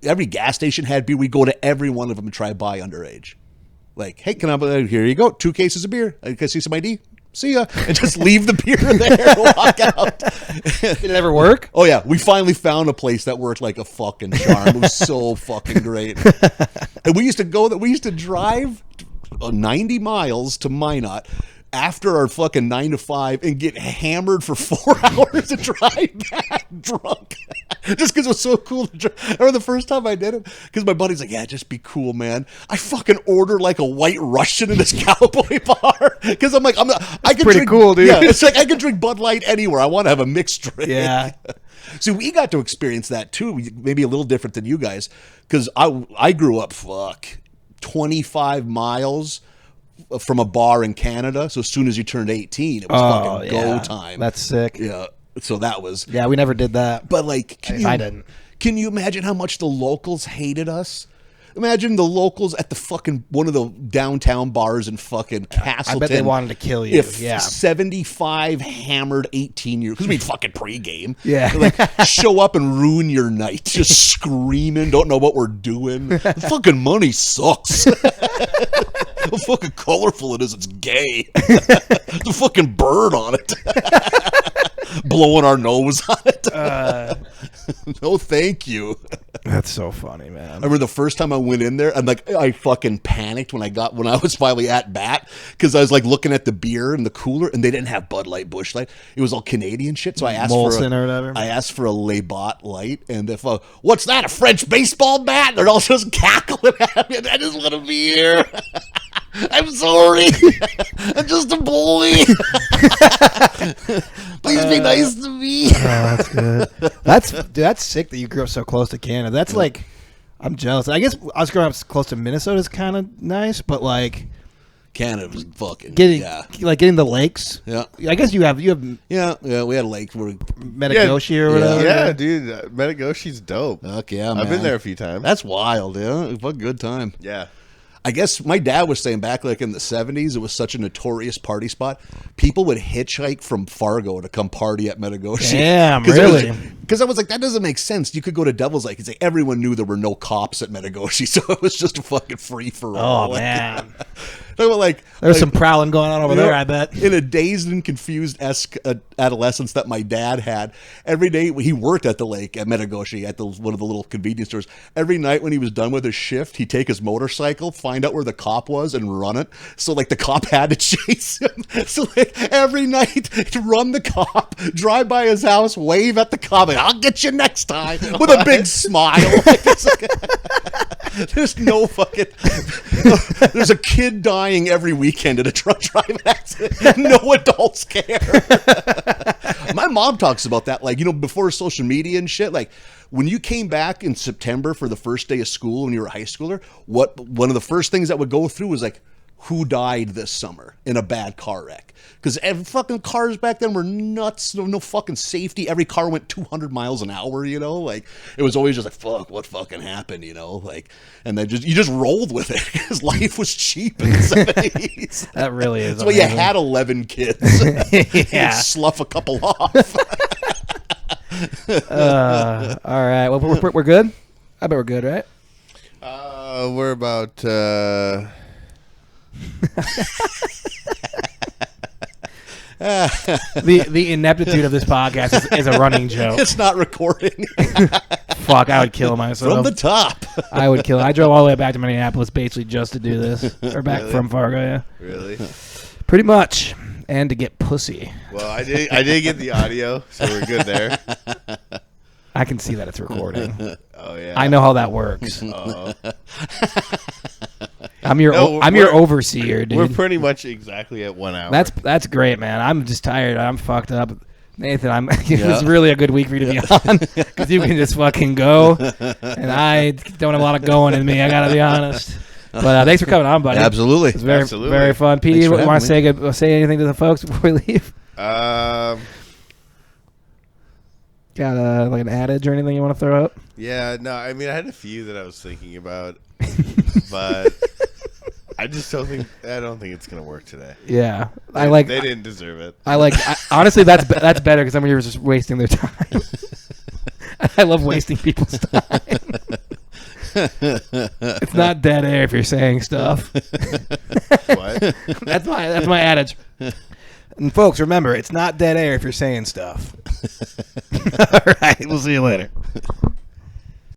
every gas station had beer. We'd go to every one of them and try to buy underage. Like, hey, here you go, 2 cases of beer. Can I see some ID? See ya. And just leave the beer there and walk out. Did it ever work? Oh, yeah. We finally found a place that worked like a fucking charm. It was so fucking great. And we used to drive 90 miles to Minot after our fucking 9 to 5 and get hammered for 4 hours and drive back drunk. Just because it was so cool to drive. I remember the first time I did it, because my buddy's like, yeah, just be cool, man. I fucking ordered like a White Russian in this cowboy bar. Because I'm like, I can pretty drink, cool, dude. Yeah, it's like I can drink Bud Light anywhere. I want to have a mixed drink. Yeah. So we got to experience that too. Maybe a little different than you guys. Because I grew up, 25 miles from a bar in Canada. So as soon as you turned 18, it was fucking go time. That's sick. Yeah. So that was. Yeah, we never did that. But like, I didn't. Can you imagine how much the locals hated us? Imagine the locals at the fucking one of the downtown bars in fucking Castleton. I bet they wanted to kill you. If 75 hammered 18-year, because we fucking pregame. Yeah. Like, show up and ruin your night, just screaming, don't know what we're doing. The fucking money sucks. How fucking colorful it is. It's gay. The fucking bird on it. Blowing our nose on it. No, thank you. That's so funny, man. I remember the first time I went in there, and like I fucking panicked when I was finally at bat, because I was like looking at the beer in the cooler, and they didn't have Bud Light, Busch Light. It was all Canadian shit. So I asked Molson or whatever. I asked for a Labatt Light, and if what's that? A French baseball bat? They're all just cackling at me. I just want a beer. I'm sorry. I'm just a boy. Please be nice to me. That's good. That's sick that you grew up so close to Canada. That's like, I'm jealous. I guess us growing up close to Minnesota is kind of nice, but like Canada was fucking getting the lakes. Yeah. I guess you have Yeah. We had a lake where Metagoshi or whatever. Yeah, dude, Metagoshi's dope. Fuck yeah, man. I've been there a few times. That's wild, yeah. What a good time. Yeah. I guess my dad was saying back like in the 70s, it was such a notorious party spot. People would hitchhike from Fargo to come party at Metagoshi. Damn, really? Because I was like, that doesn't make sense. You could go to Devil's Lake. It's like everyone knew there were no cops at Metagoshi, so it was just a fucking free for all. Oh, man. There's some prowling going on over there, I bet. In a dazed and confused adolescence that my dad had, every day he worked at the lake at Metagoshi at one of the little convenience stores. Every night when he was done with his shift, he'd take his motorcycle, find out where the cop was, and run it. So like the cop had to chase him. So like every night he'd run the cop, drive by his house, wave at the cop, and I'll get you next time with a big smile. There's no fucking. There's a kid dying every weekend at a truck driving accident. No adults care. My mom talks about that, like, before social media and shit. Like, when you came back in September for the first day of school when you were a high schooler, one of the first things that would go through was like, who died this summer in a bad car wreck? Because every fucking cars back then were nuts. No fucking safety. Every car went 200 miles an hour, Like, it was always just like, fuck, what fucking happened, Like, and then you just rolled with it because life was cheap in the 70s. That really is. That's why you had 11 kids. Yeah. Slough a couple off. All right. Well, we're good? I bet we're good, right? We're about... the ineptitude of this podcast is a running joke. It's not recording. Fuck, I would kill myself. From the top. I would kill. I drove all the way back to Minneapolis basically just to do this. Or back from Fargo, yeah. Really? Pretty much. And to get pussy. Well, I did get the audio, so we're good there. I can see that it's recording. Oh yeah. I know how that works. Uh-oh. I'm your overseer, dude. We're pretty much exactly at 1 hour. That's great, man. I'm just tired. I'm fucked up. Nathan, it was really a good week for you to be on because you can just fucking go, and I don't have a lot of going in me. I gotta be honest. But thanks for coming on, buddy. Absolutely. It's very very fun. Petey, you want to say anything to the folks before we leave? Got like an adage or anything you want to throw up? Yeah, no. I mean, I had a few that I was thinking about, but I don't think it's gonna work today. Yeah, They didn't deserve it. Honestly, that's better because some of you are just wasting their time. I love wasting people's time. It's not dead air if you're saying stuff. What? That's my adage. And folks, remember, it's not dead air if you're saying stuff. All right, we'll see you later.